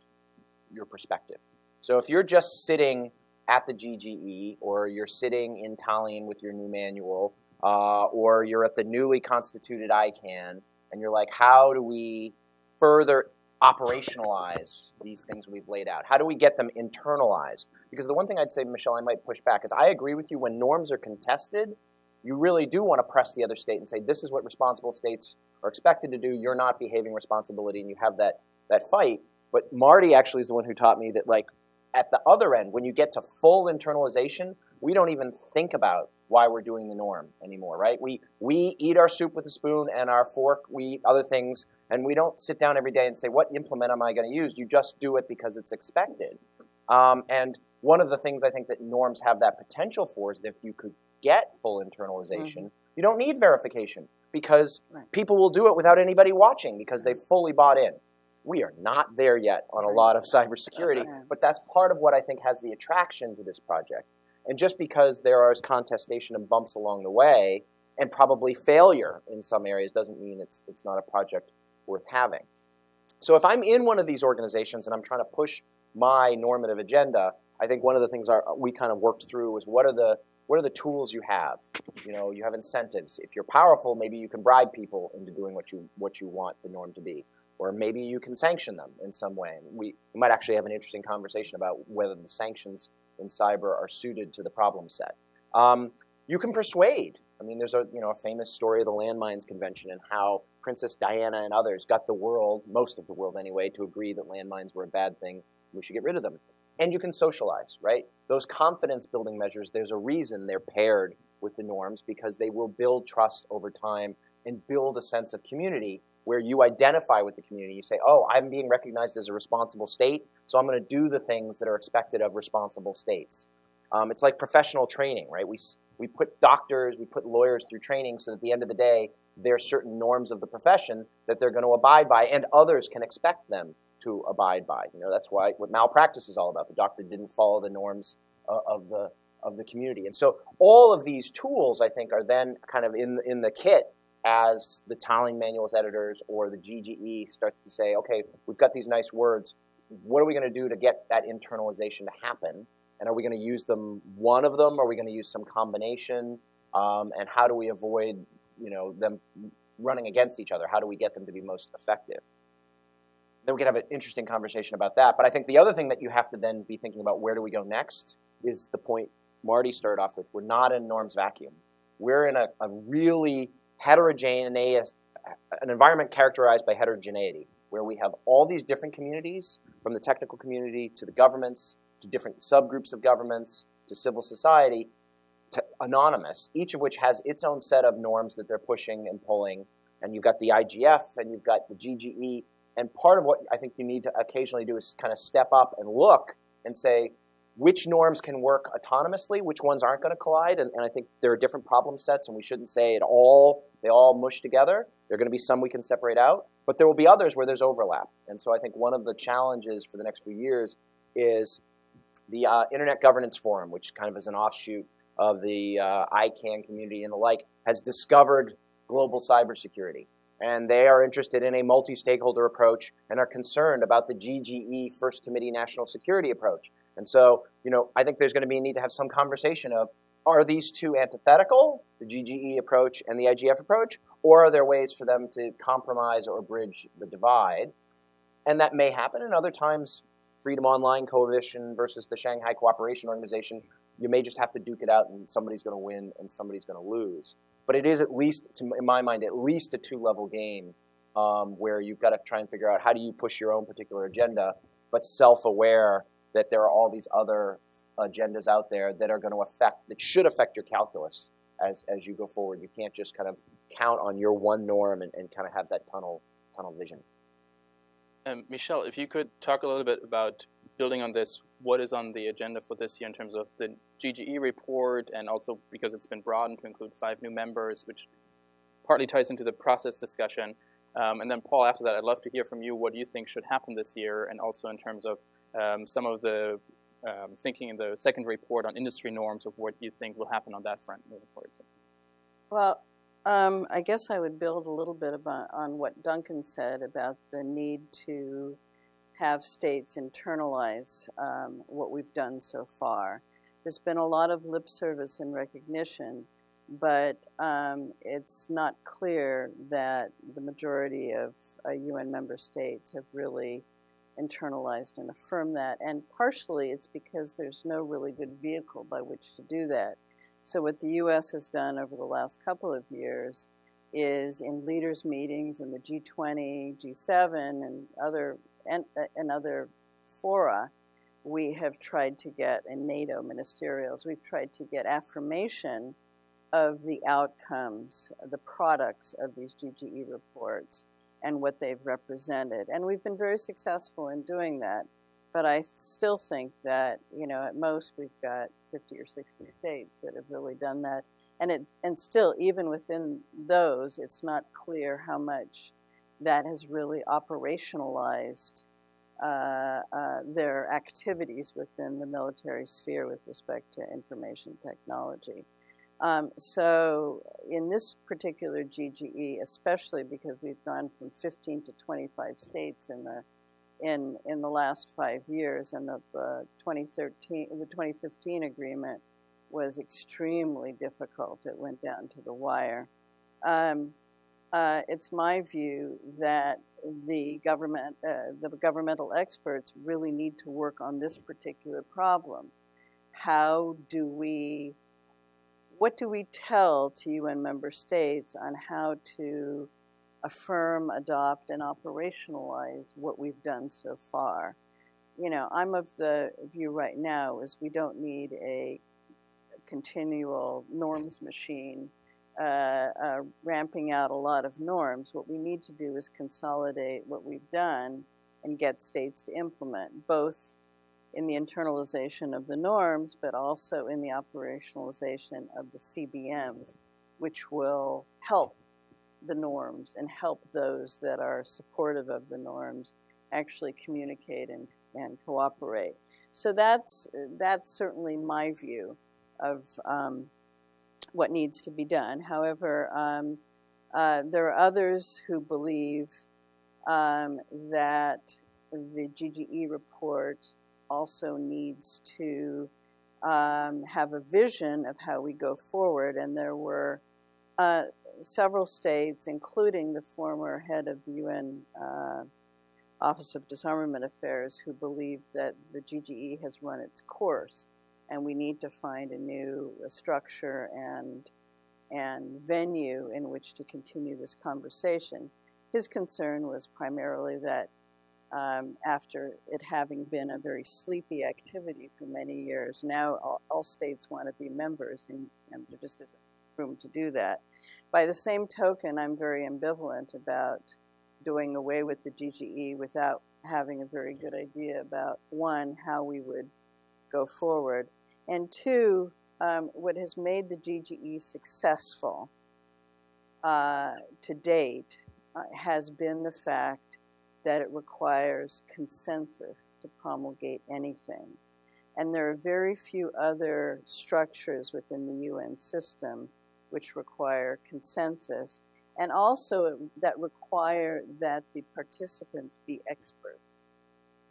S3: your perspective. So if you're just sitting at the GGE, or you're sitting in Tallinn with your new manual, or you're at the newly constituted ICANN, and you're like, how do we further operationalize these things we've laid out? How do we get them internalized? Because the one thing I'd say, Michelle, I might push back, is I agree with you, when norms are contested, you really do want to press the other state and say, this is what responsible states are expected to do, you're not behaving responsibility, and you have that fight. But Marty actually is the one who taught me that, like, at the other end, when you get to full internalization, we don't even think about why we're doing the norm anymore, right? We eat our soup with a spoon, and our fork, we eat other things, and we don't sit down every day and say, what implement am I going to use? You just do it because it's expected. And one of the things I think that norms have that potential for is that if you could get full internalization, you don't need verification, because people will do it without anybody watching because they've fully bought in. We are not there yet on a lot of cybersecurity, but that's part of what I think has the attraction to this project. And just because there is contestation and bumps along the way, and probably failure in some areas, doesn't mean it's not a project worth having. So if I'm in one of these organizations and I'm trying to push my normative agenda, I think one of the things we kind of worked through was what are the tools you have? You have incentives. If you're powerful, maybe you can bribe people into doing what you want the norm to be. or maybe you can sanction them in some way. We might actually have an interesting conversation about whether the sanctions in cyber are suited to the problem set. You can persuade. I mean, there's a famous story of the Landmines Convention and how Princess Diana and others got the world, most of the world anyway, to agree that landmines were a bad thing. We should get rid of them. And you can socialize, right? Those confidence-building measures, there's a reason they're paired with the norms, because they will build trust over time and build a sense of community where you identify with the community. You say, oh, I'm being recognized as a responsible state, so I'm going to do the things that are expected of responsible states. It's like professional training, right? We put doctors, we put lawyers through training so that at the end of the day, there are certain norms of the profession that they're going to abide by, and others can expect them to abide by. That's what malpractice is all about. The doctor didn't follow the norms of the community. And so all of these tools, I think, are then kind of in the kit as the tiling manuals editors or the GGE starts to say, okay, we've got these nice words. What are we going to do to get that internalization to happen? And are we going to use one of them? Are we going to use some combination? And how do we avoid them running against each other? How do we get them to be most effective? Then we can have an interesting conversation about that. But I think the other thing that you have to then be thinking about, where do we go next, is the point Marty started off with. We're not in norms vacuum. We're in a really heterogeneous, an environment characterized by heterogeneity, where we have all these different communities, from the technical community to the governments, to different subgroups of governments, to civil society, to anonymous, each of which has its own set of norms that they're pushing and pulling. And you've got the IGF, and you've got the GGE. And part of what I think you need to occasionally do is kind of step up and look and say, which norms can work autonomously, which ones aren't going to collide. And I think there are different problem sets, and we shouldn't say they all mush together. There are going to be some we can separate out, but there will be others where there's overlap. And so I think one of the challenges for the next few years is the Internet Governance Forum, which kind of is an offshoot of the ICANN community and the like, has discovered global cybersecurity. And they are interested in a multi-stakeholder approach and are concerned about the GGE First Committee National Security approach. And so, I think there's going to be a need to have some conversation of, are these two antithetical, the GGE approach and the IGF approach, or are there ways for them to compromise or bridge the divide? And that may happen, and other times, Freedom Online Coalition versus the Shanghai Cooperation Organization, you may just have to duke it out, and somebody's going to win and somebody's going to lose. But it is at least, in my mind, at least a two-level game where you've got to try and figure out how do you push your own particular agenda, but self-aware that there are all these other agendas out there that are going to that should affect your calculus as you go forward. You can't just kind of count on your one norm and kind of have that tunnel vision.
S1: Michelle, if you could talk a little bit about building on this, what is on the agenda for this year in terms of the GGE report, and also because it's been broadened to include 5 new members, which partly ties into the process discussion. And then Paul, after that, I'd love to hear from you what you think should happen this year, and also in terms of some of the thinking in the second report on industry norms of what you think will happen on that front moving forward.
S2: Well, I guess I would build a little bit on what Duncan said about the need to have states internalize what we've done so far. There's been a lot of lip service and recognition, but it's not clear that the majority of UN member states have really internalized and affirmed that. And partially it's because there's no really good vehicle by which to do that. So what the U.S. has done over the last couple of years is in leaders' meetings in the G20, G7, and other fora, we have tried to get, in NATO ministerials, we've tried to get affirmation of the outcomes, the products of these GGE reports and what they've represented. And we've been very successful in doing that. But I still think that, at most we've got 50 or 60 states that have really done that. And still, even within those, it's not clear how much that has really operationalized their activities within the military sphere with respect to information technology. So in this particular GGE, especially because we've gone from 15 to 25 states in the last 5 years, and the 2015 agreement was extremely difficult. It went down to the wire. it's my view that the governmental experts really need to work on this particular problem. What do we tell to UN member states on how to affirm, adopt, and operationalize what we've done so far? You know, I'm of the view right now is we don't need a continual norms machine ramping out a lot of norms. What we need to do is consolidate what we've done and get states to implement, both in the internalization of the norms, but also in the operationalization of the CBMs, which will help the norms and help those that are supportive of the norms actually communicate and cooperate. So that's certainly my view of what needs to be done. However, there are others who believe that the GGE report also needs to have a vision of how we go forward. And there were several states, including the former head of the UN Office of Disarmament Affairs, who believed that the GGE has run its course, and we need to find a new structure and venue in which to continue this conversation. His concern was primarily that after it having been a very sleepy activity for many years, now all states want to be members, and there just isn't room to do that. By the same token, I'm very ambivalent about doing away with the GGE without having a very good idea about, one, how we would go forward, and two, what has made the GGE successful to date has been the fact that it requires consensus to promulgate anything. And there are very few other structures within the UN system which require consensus, and also that require that the participants be experts.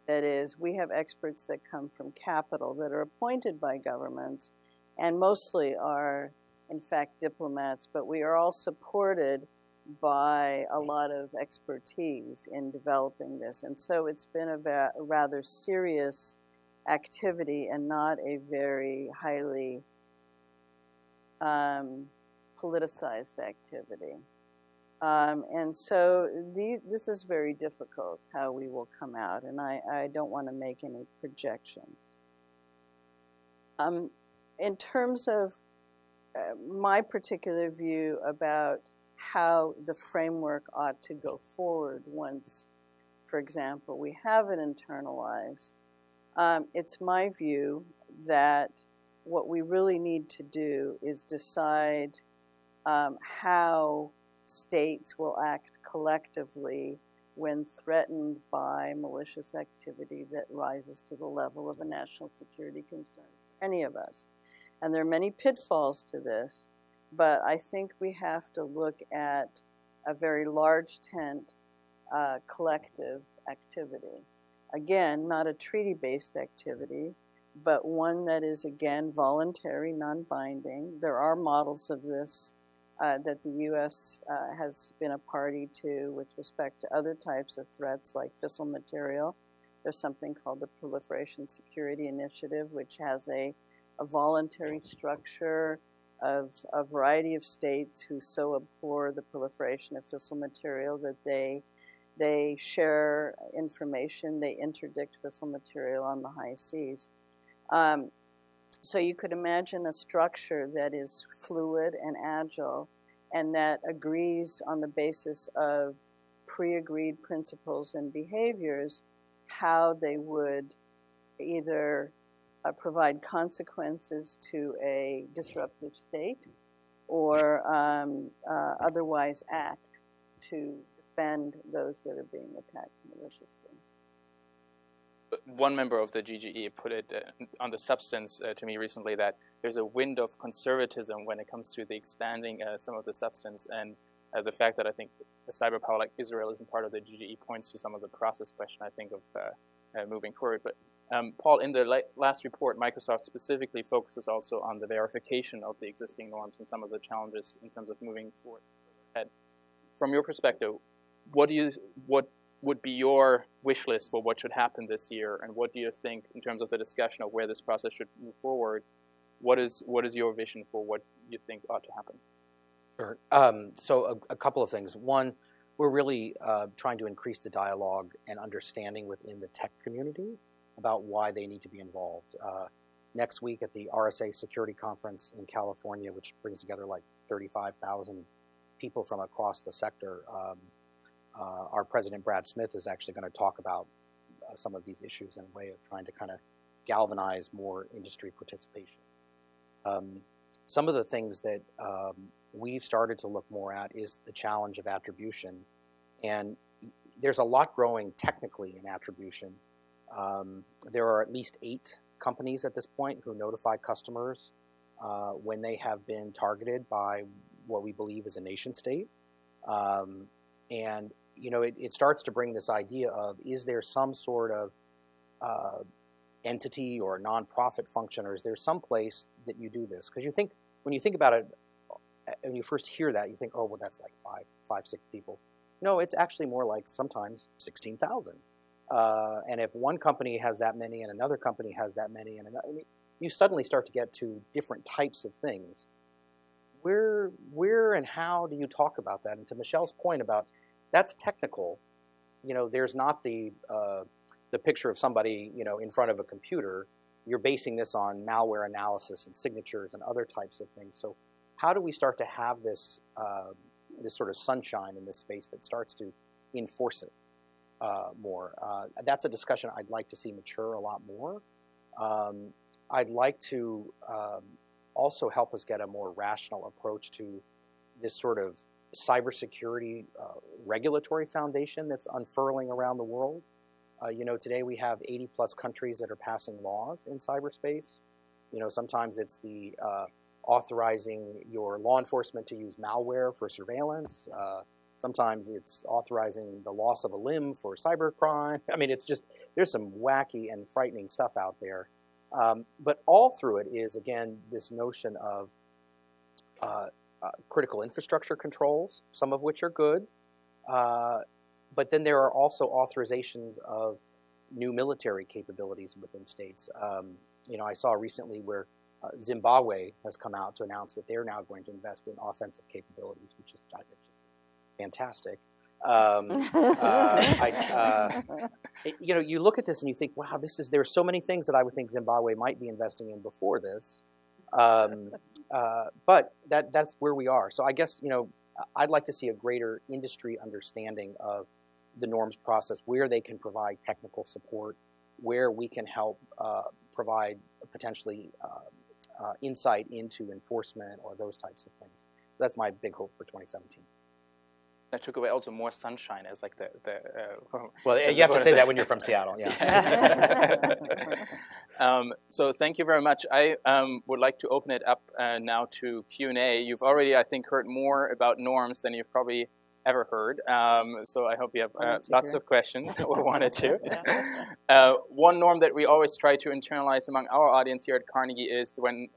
S2: That is, we have experts that come from capital that are appointed by governments and mostly are, in fact, diplomats, but we are all supported by a lot of expertise in developing this. And so it's been a rather serious activity and not a very highly politicized activity. And so this is very difficult, how we will come out, and I don't want to make any projections. In terms of my particular view about how the framework ought to go forward once, for example, we have it internalized, it's my view that what we really need to do is decide how states will act collectively when threatened by malicious activity that rises to the level of a national security concern for any of us. And there are many pitfalls to this, but I think we have to look at a very large tent collective activity. Again, not a treaty-based activity, but one that is, again, voluntary, non-binding. There are models of this that the U.S. Has been a party to with respect to other types of threats like fissile material. There's something called the Proliferation Security Initiative, which has a voluntary structure of a variety of states who so abhor the proliferation of fissile material that they share information, they interdict fissile material on the high seas. So you could imagine a structure that is fluid and agile and that agrees on the basis of pre-agreed principles and behaviors how they would either provide consequences to a disruptive state or otherwise act to defend those that are being attacked maliciously.
S1: One member of the GGE put it on the substance to me recently that there's a wind of conservatism when it comes to the expanding some of the substance, and the fact that I think a cyber power like Israel isn't part of the GGE points to some of the process question, I think, of moving forward. But Paul, in the last report, Microsoft specifically focuses also on the verification of the existing norms and some of the challenges in terms of moving forward ahead. from your perspective, what would be your wish list for what should happen this year, and what do you think in terms of the discussion of where this process should move forward? What is your vision for what you think ought to happen?
S5: Sure. So a couple of things. One, we're really trying to increase the dialogue and understanding within the tech community about why they need to be involved. Next week at the RSA Security Conference in California, which brings together like 35,000 people from across the sector, our president, Brad Smith, is actually going to talk about some of these issues in a way of trying to kind of galvanize more industry participation. Some of the things that we've started to look more at is the challenge of attribution. And there's a lot growing technically in attribution. There are at least 8 companies at this point who notify customers when they have been targeted by what we believe is a nation state. And it starts to bring this idea of, is there some sort of entity or nonprofit function, or is there some place that you do this? Because when you think about it, when you first hear that, you think, oh, well, that's like 6 people. No, it's actually more like sometimes 16,000. And if one company has that many and another company has that many, you suddenly start to get to different types of things. Where and how do you talk about that? And to Michelle's point about that's technical, there's not the picture of somebody, in front of a computer. You're basing this on malware analysis and signatures and other types of things. So how do we start to have this sort of sunshine in this space that starts to enforce it more? That's a discussion I'd like to see mature a lot more. I'd like to also help us get a more rational approach to this sort of cybersecurity regulatory foundation that's unfurling around the world. Today we have 80 plus countries that are passing laws in cyberspace. Sometimes it's the authorizing your law enforcement to use malware for surveillance. Sometimes it's authorizing the loss of a limb for cybercrime. There's some wacky and frightening stuff out there. But all through it is, again, this notion of critical infrastructure controls, some of which are good. But then there are also authorizations of new military capabilities within states. I saw recently where Zimbabwe has come out to announce that they're now going to invest in offensive capabilities, which is fantastic. You look at this and you think, wow, there's so many things that I would think Zimbabwe might be investing in before this. But that's where we are. So I guess, I'd like to see a greater industry understanding of the norms process, where they can provide technical support, where we can help provide potentially insight into enforcement or those types of things. So that's my big hope for 2017.
S1: That took away also more sunshine as like the
S5: well, you have to say that when you're from Seattle, yeah.
S1: So thank you very much. I would like to open it up now to Q&A. You've already, I think, heard more about norms than you've probably ever heard. So I hope you have lots of questions or wanted to. One norm that we always try to internalize among our audience here at Carnegie is when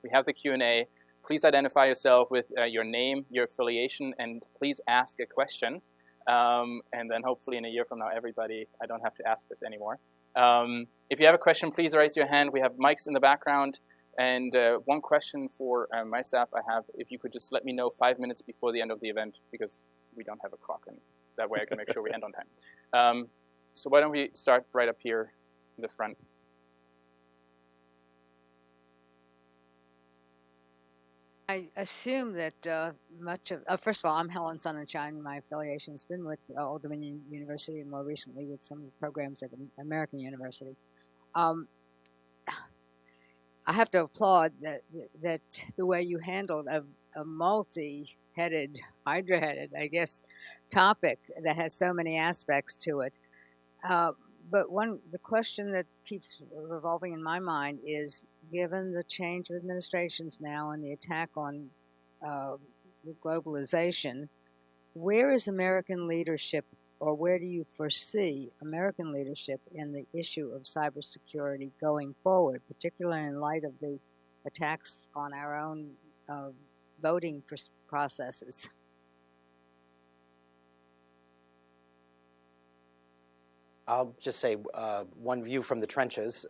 S1: we have the Q&A, please identify yourself with your name, your affiliation, and please ask a question. And then hopefully in a year from now, I don't have to ask this anymore. If you have a question, please raise your hand. We have mics in the background. And one question for my staff I have, if you could just let me know 5 minutes before the end of the event, because we don't have a clock, and that way I can make sure we end on time. So why don't we start right up here in the front.
S6: I assume that much of, first of all, I'm Helen Sonnenschein. My affiliation's been with Old Dominion University and more recently with some programs at American University. I have to applaud that the way you handled a multi-headed, hydra-headed, I guess, topic that has so many aspects to it. But the question that keeps revolving in my mind is, given the change of administrations now and the attack on globalization, where is American leadership, or where do you foresee American leadership in the issue of cybersecurity going forward, particularly in light of the attacks on our own voting processes?
S5: I'll just say one view from the trenches.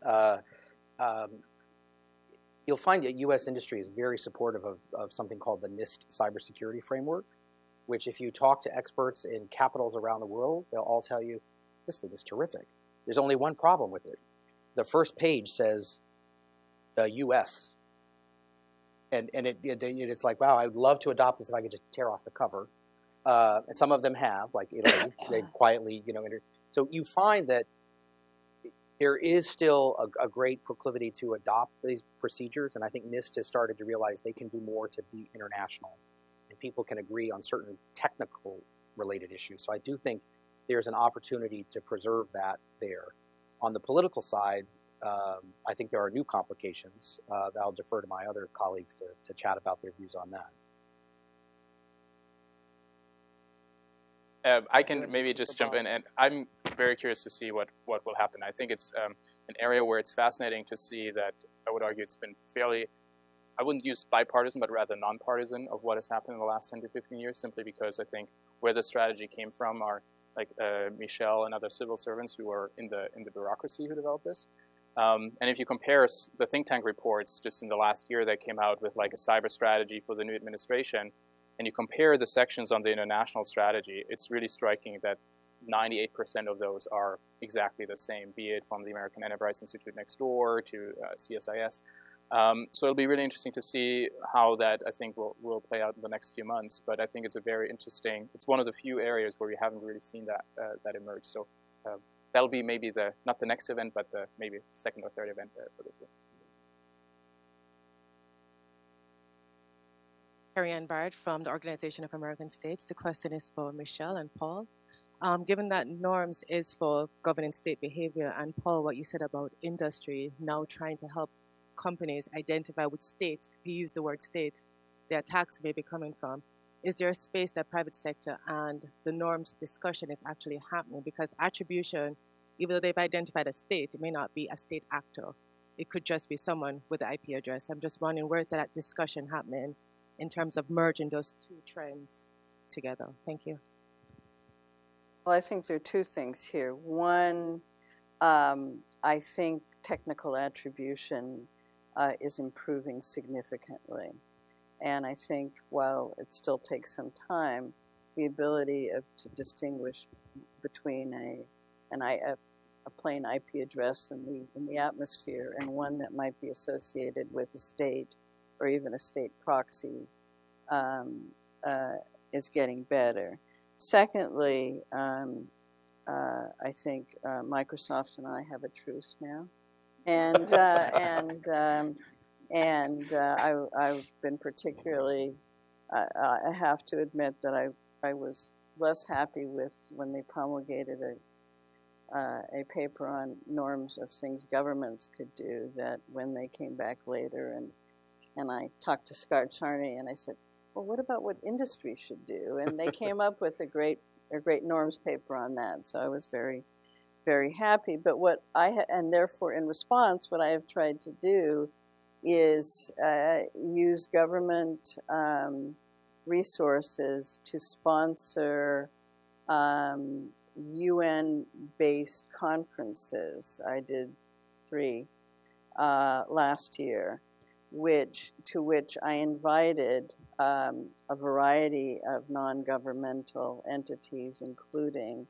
S5: You'll find that U.S. industry is very supportive of something called the NIST Cybersecurity Framework, which if you talk to experts in capitals around the world, they'll all tell you, this thing is terrific. There's only one problem with it. The first page says the U.S., and it's like, wow, I'd love to adopt this if I could just tear off the cover. And some of them have, like Italy, they quietly, so you find that there is still a great proclivity to adopt these procedures, and I think NIST has started to realize they can do more to be international, and people can agree on certain technical related issues. So I do think there's an opportunity to preserve that there. On the political side, I think there are new complications that I'll defer to my other colleagues to chat about their views on that.
S1: I can maybe just jump in, and I'm very curious to see what will happen. I think it's an area where it's fascinating to see that I would argue it's been fairly, I wouldn't use bipartisan, but rather nonpartisan of what has happened in the last 10 to 15 years, simply because I think where the strategy came from are like Michelle and other civil servants who are in the bureaucracy who developed this. And if you compare the think tank reports just in the last year that came out with like a cyber strategy for the new administration, and you compare the sections on the international strategy, it's really striking that 98% of those are exactly the same, be it from the American Enterprise Institute next door to CSIS. So it'll be really interesting to see how that, I think, will play out in the next few months. But I think it's a very interesting, it's one of the few areas where we haven't really seen that emerge. So that'll be maybe not the next event, but maybe second or third event for this year.
S7: Carrie Ann Bard from the Organization of American States. The question is for Michelle and Paul. Given that norms is for governing state behavior, and Paul, what you said about industry now trying to help companies identify which states, if you use the word states, their attacks may be coming from, is there a space that private sector and the norms discussion is actually happening? Because attribution, even though they've identified a state, it may not be a state actor. It could just be someone with an IP address. I'm just wondering, where is that discussion happening in terms of merging those two trends together? Thank you.
S2: Well, I think there are two things here. One, I think technical attribution is improving significantly. And I think while it still takes some time, the ability to distinguish between a plain IP address in the atmosphere and one that might be associated with a state or even a state proxy is getting better. Secondly, I think Microsoft and I have a truce now, and I've been particularly. I have to admit that I was less happy with when they promulgated a paper on norms of things governments could do. That when they came back later and I talked to Scott Charney and I said, well, what about what industry should do? And they came up with a great norms paper on that. So I was very, very happy. But and therefore in response, what I have tried to do is use government resources to sponsor UN-based conferences. I did 3 last year, to which I invited a variety of non-governmental entities, including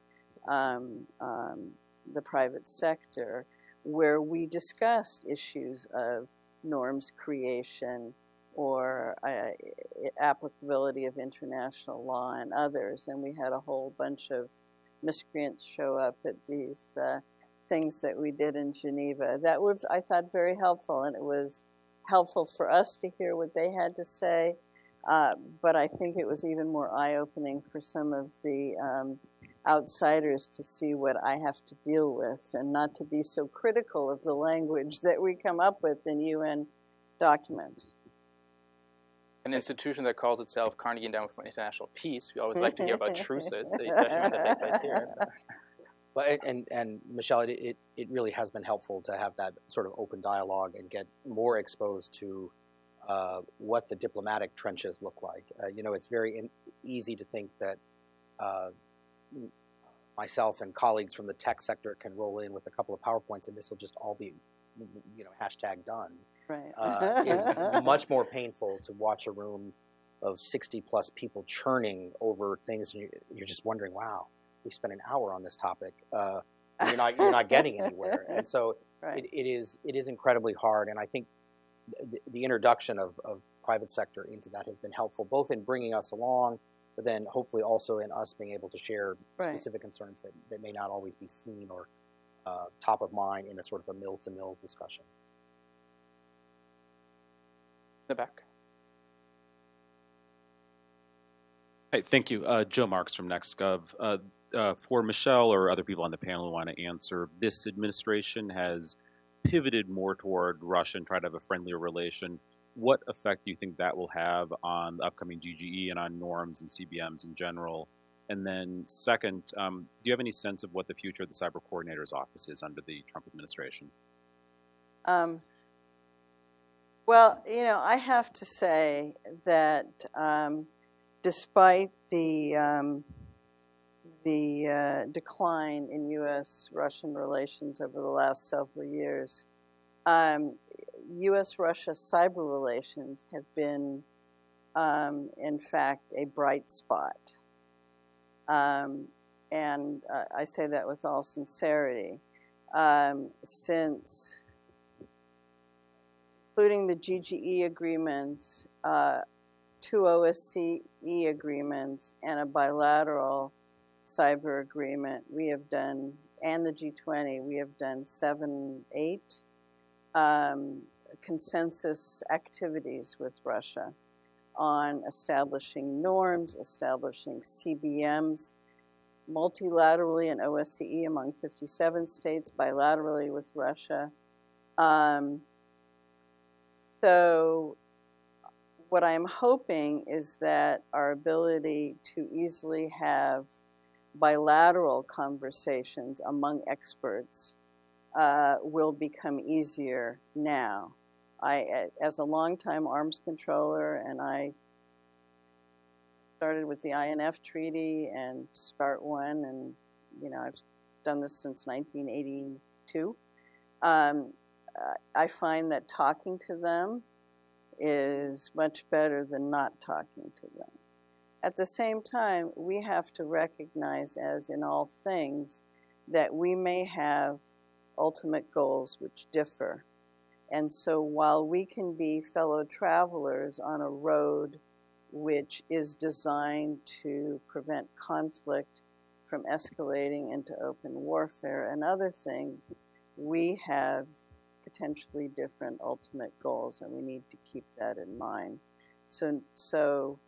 S2: the private sector, where we discussed issues of norms creation or applicability of international law and others. And we had a whole bunch of miscreants show up at these things that we did in Geneva. That was, I thought, very helpful, and it was helpful for us to hear what they had to say, but I think it was even more eye-opening for some of the outsiders to see what I have to deal with and not to be so critical of the language that we come up with in UN documents.
S1: An institution that calls itself Carnegie Endowment for International Peace, we always like to hear about truces, especially when they take place here. So.
S5: Well, and Michelle, it really has been helpful to have that sort of open dialogue and get more exposed to what the diplomatic trenches look like. It's very easy to think that myself and colleagues from the tech sector can roll in with a couple of PowerPoints, and this will just all be, hashtag done.
S2: Right.
S5: Is much more painful to watch a room of 60 plus people churning over things, and you're just wondering, wow, we spent an hour on this topic. You're not getting anywhere, and so
S2: Right.
S5: it is incredibly hard. And I think the introduction of private sector into that has been helpful, both in bringing us along, but then hopefully also in us being able to share
S2: Right.
S5: specific concerns that may not always be seen or top of mind in a sort of a mill-to-mill discussion.
S1: The back.
S8: Hey, thank you. Joe Marks from NextGov. For Michelle or other people on the panel who want to answer, this administration has pivoted more toward Russia and try to have a friendlier relation. What effect do you think that will have on the upcoming GGE and on norms and CBMs in general? And then second, do you have any sense of what the future of the Cyber Coordinator's office is under the Trump administration?
S2: Well, I have to say that despite the decline in U.S.-Russian relations over the last several years, U.S.-Russia cyber relations have been, in fact, a bright spot. And I say that with all sincerity. Since including the GGE agreements, 2 OSCE agreements, and a bilateral cyber agreement, we have done, and the G20, we have done 8 consensus activities with Russia on establishing norms, establishing CBMs, multilaterally and OSCE among 57 states, bilaterally with Russia. So what I'm hoping is that our ability to easily have bilateral conversations among experts will become easier now. As a longtime arms controller, and I started with the INF Treaty and START 1, and I've done this since 1982. I find that talking to them is much better than not talking to them. At the same time, we have to recognize, as in all things, that we may have ultimate goals which differ. And so while we can be fellow travelers on a road which is designed to prevent conflict from escalating into open warfare and other things, we have potentially different ultimate goals, and we need to keep that in mind. So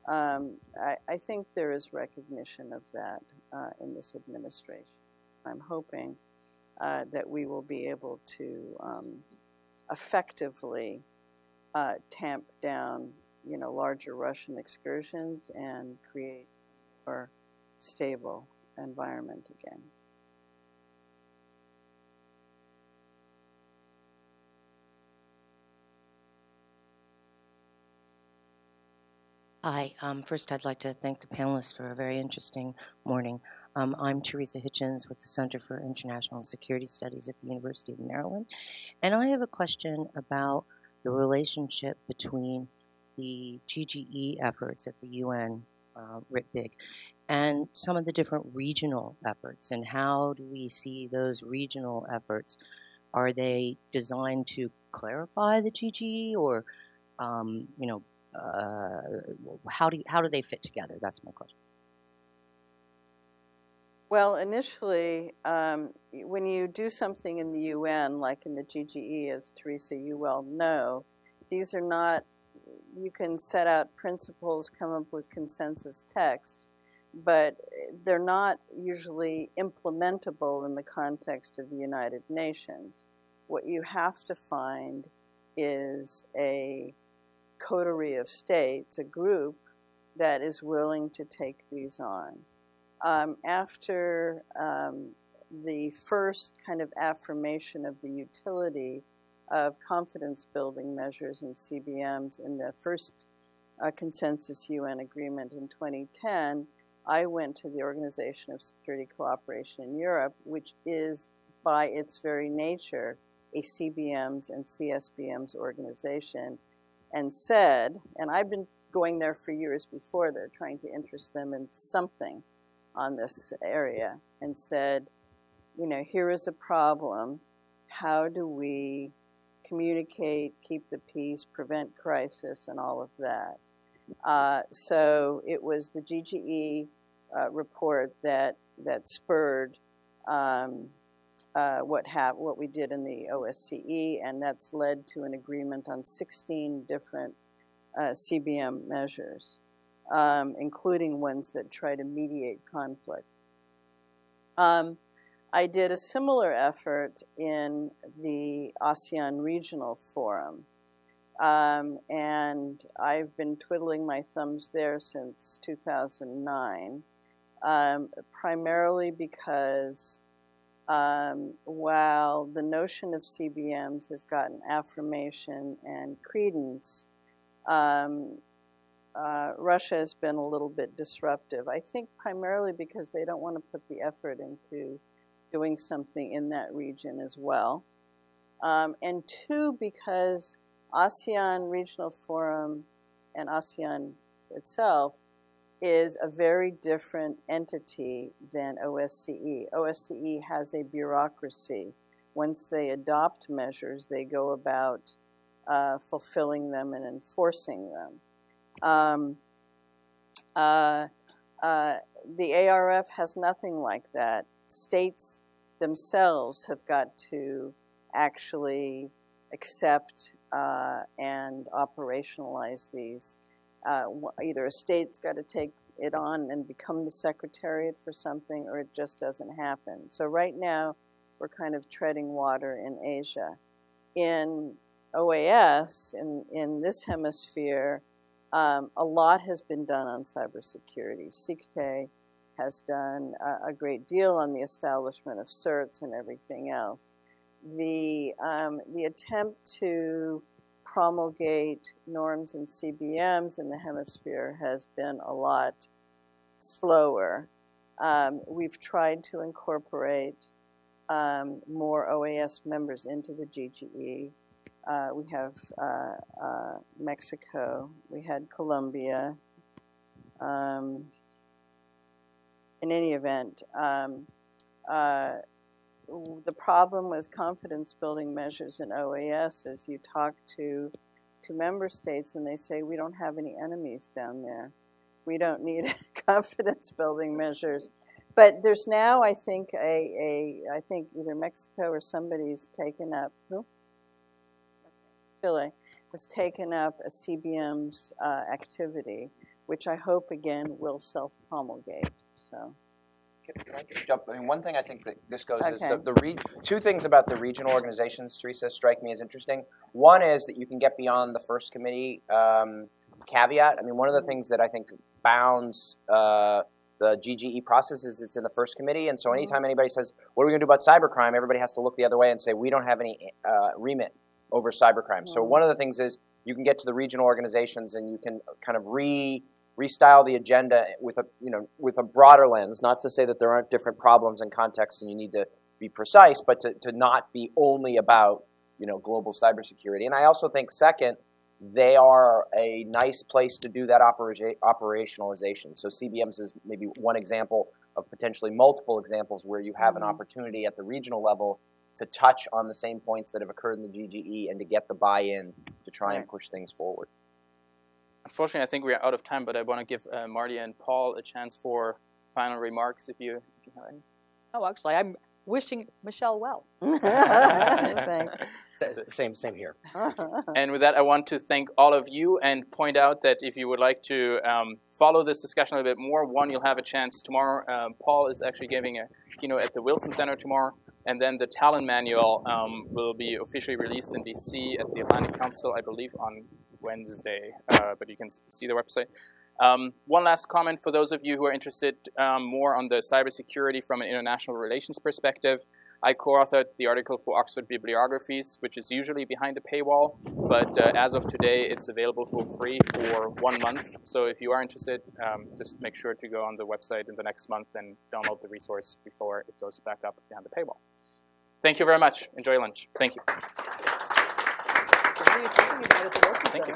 S2: I think there is recognition of that in this administration. I'm hoping that we will be able to effectively tamp down, larger Russian excursions and create a more stable environment again.
S9: Hi. First, I'd like to thank the panelists for a very interesting morning. I'm Teresa Hitchens with the Center for International Security Studies at the University of Maryland. And I have a question about the relationship between the GGE efforts at the UN, writ big, and some of the different regional efforts. And how do we see those regional efforts? Are they designed to clarify the GGE, or, how do they fit together? That's my question.
S2: Well, initially, when you do something in the UN, like in the GGE, as Teresa, you well know, these are not, you can set out principles, come up with consensus texts, but they're not usually implementable in the context of the United Nations. What you have to find is a coterie of states, a group that is willing to take these on. After the first kind of affirmation of the utility of confidence building measures and CBMs in the first consensus UN agreement in 2010, I went to the Organization of Security Cooperation in Europe, which is by its very nature a CBMs and CSBMs organization, and said, and I've been going there for years before, they're trying to interest them in something on this area, and said, you know, here is a problem. How do we communicate, keep the peace, prevent crisis, and all of that? So it was the GGE report that spurred what we did in the OSCE, and that's led to an agreement on 16 different CBM measures, including ones that try to mediate conflict. I did a similar effort in the ASEAN Regional Forum, and I've been twiddling my thumbs there since 2009, primarily because while the notion of CBMs has gotten affirmation and credence, Russia has been a little bit disruptive. I think primarily because they don't want to put the effort into doing something in that region as well. And two, because ASEAN Regional Forum and ASEAN itself is a very different entity than OSCE. OSCE has a bureaucracy. Once they adopt measures, they go about fulfilling them and enforcing them. The ARF has nothing like that. States themselves have got to actually accept and operationalize these. Either a state's got to take it on and become the secretariat for something, or it just doesn't happen. So right now, we're kind of treading water in Asia. In OAS, in this hemisphere, a lot has been done on cybersecurity. SIGTE has done a great deal on the establishment of certs and everything else. The attempt to promulgate norms and CBMs in the hemisphere has been a lot slower. We've tried to incorporate more OAS members into the GGE. We have Mexico, we had Colombia. In any event, the problem with confidence building measures in OAS is you talk to member states and they say, we don't have any enemies down there. We don't need confidence building measures. But there's now, I think, I think either Mexico or somebody's taken up, Chile has taken up a CBM's activity, which I hope, again, will self-promulgate. So.
S3: Can I just jump? I mean, one thing I think that this goes is
S2: Okay.
S3: two things about the regional organizations, Teresa, strike me as interesting. One is that you can get beyond the first committee caveat. I mean, one of the things that I think bounds the GGE process is it's in the first committee, and so anytime anybody says, what are we going to do about cybercrime, everybody has to look the other way and say, we don't have any remit over cybercrime. So one of the things is you can get to the regional organizations and you can kind of restyle the agenda with a broader lens. Not to say that there aren't different problems and contexts and you need to be precise, but to not be only about global cybersecurity. And I also think, second, they are a nice place to do that operationalization. So CBMs is maybe one example of potentially multiple examples where you have an opportunity at the regional level to touch on the same points that have occurred in the GGE and to get the buy-in to try and push things forward.
S1: Unfortunately, I think we're out of time, but I want to give Marty and Paul a chance for final remarks if you have any.
S4: Oh, actually, I'm wishing Michelle well.
S2: Thanks.
S5: Same here.
S1: And with that, I want to thank all of you and point out that if you would like to follow this discussion a little bit more, one, you'll have a chance tomorrow. Paul is actually giving a keynote at the Wilson Center tomorrow, and then the Talon Manual will be officially released in DC at the Atlantic Council, I believe, on Wednesday, but you can see the website. One last comment for those of you who are interested more on the cybersecurity from an international relations perspective. I co-authored the article for Oxford Bibliographies, which is usually behind a paywall, but as of today, it's available for free for 1 month. So if you are interested, just make sure to go on the website in the next month and download the resource before it goes back up behind the paywall. Thank you very much. Enjoy lunch. Thank you.
S4: So, what are you thinking about it?
S1: Thank you.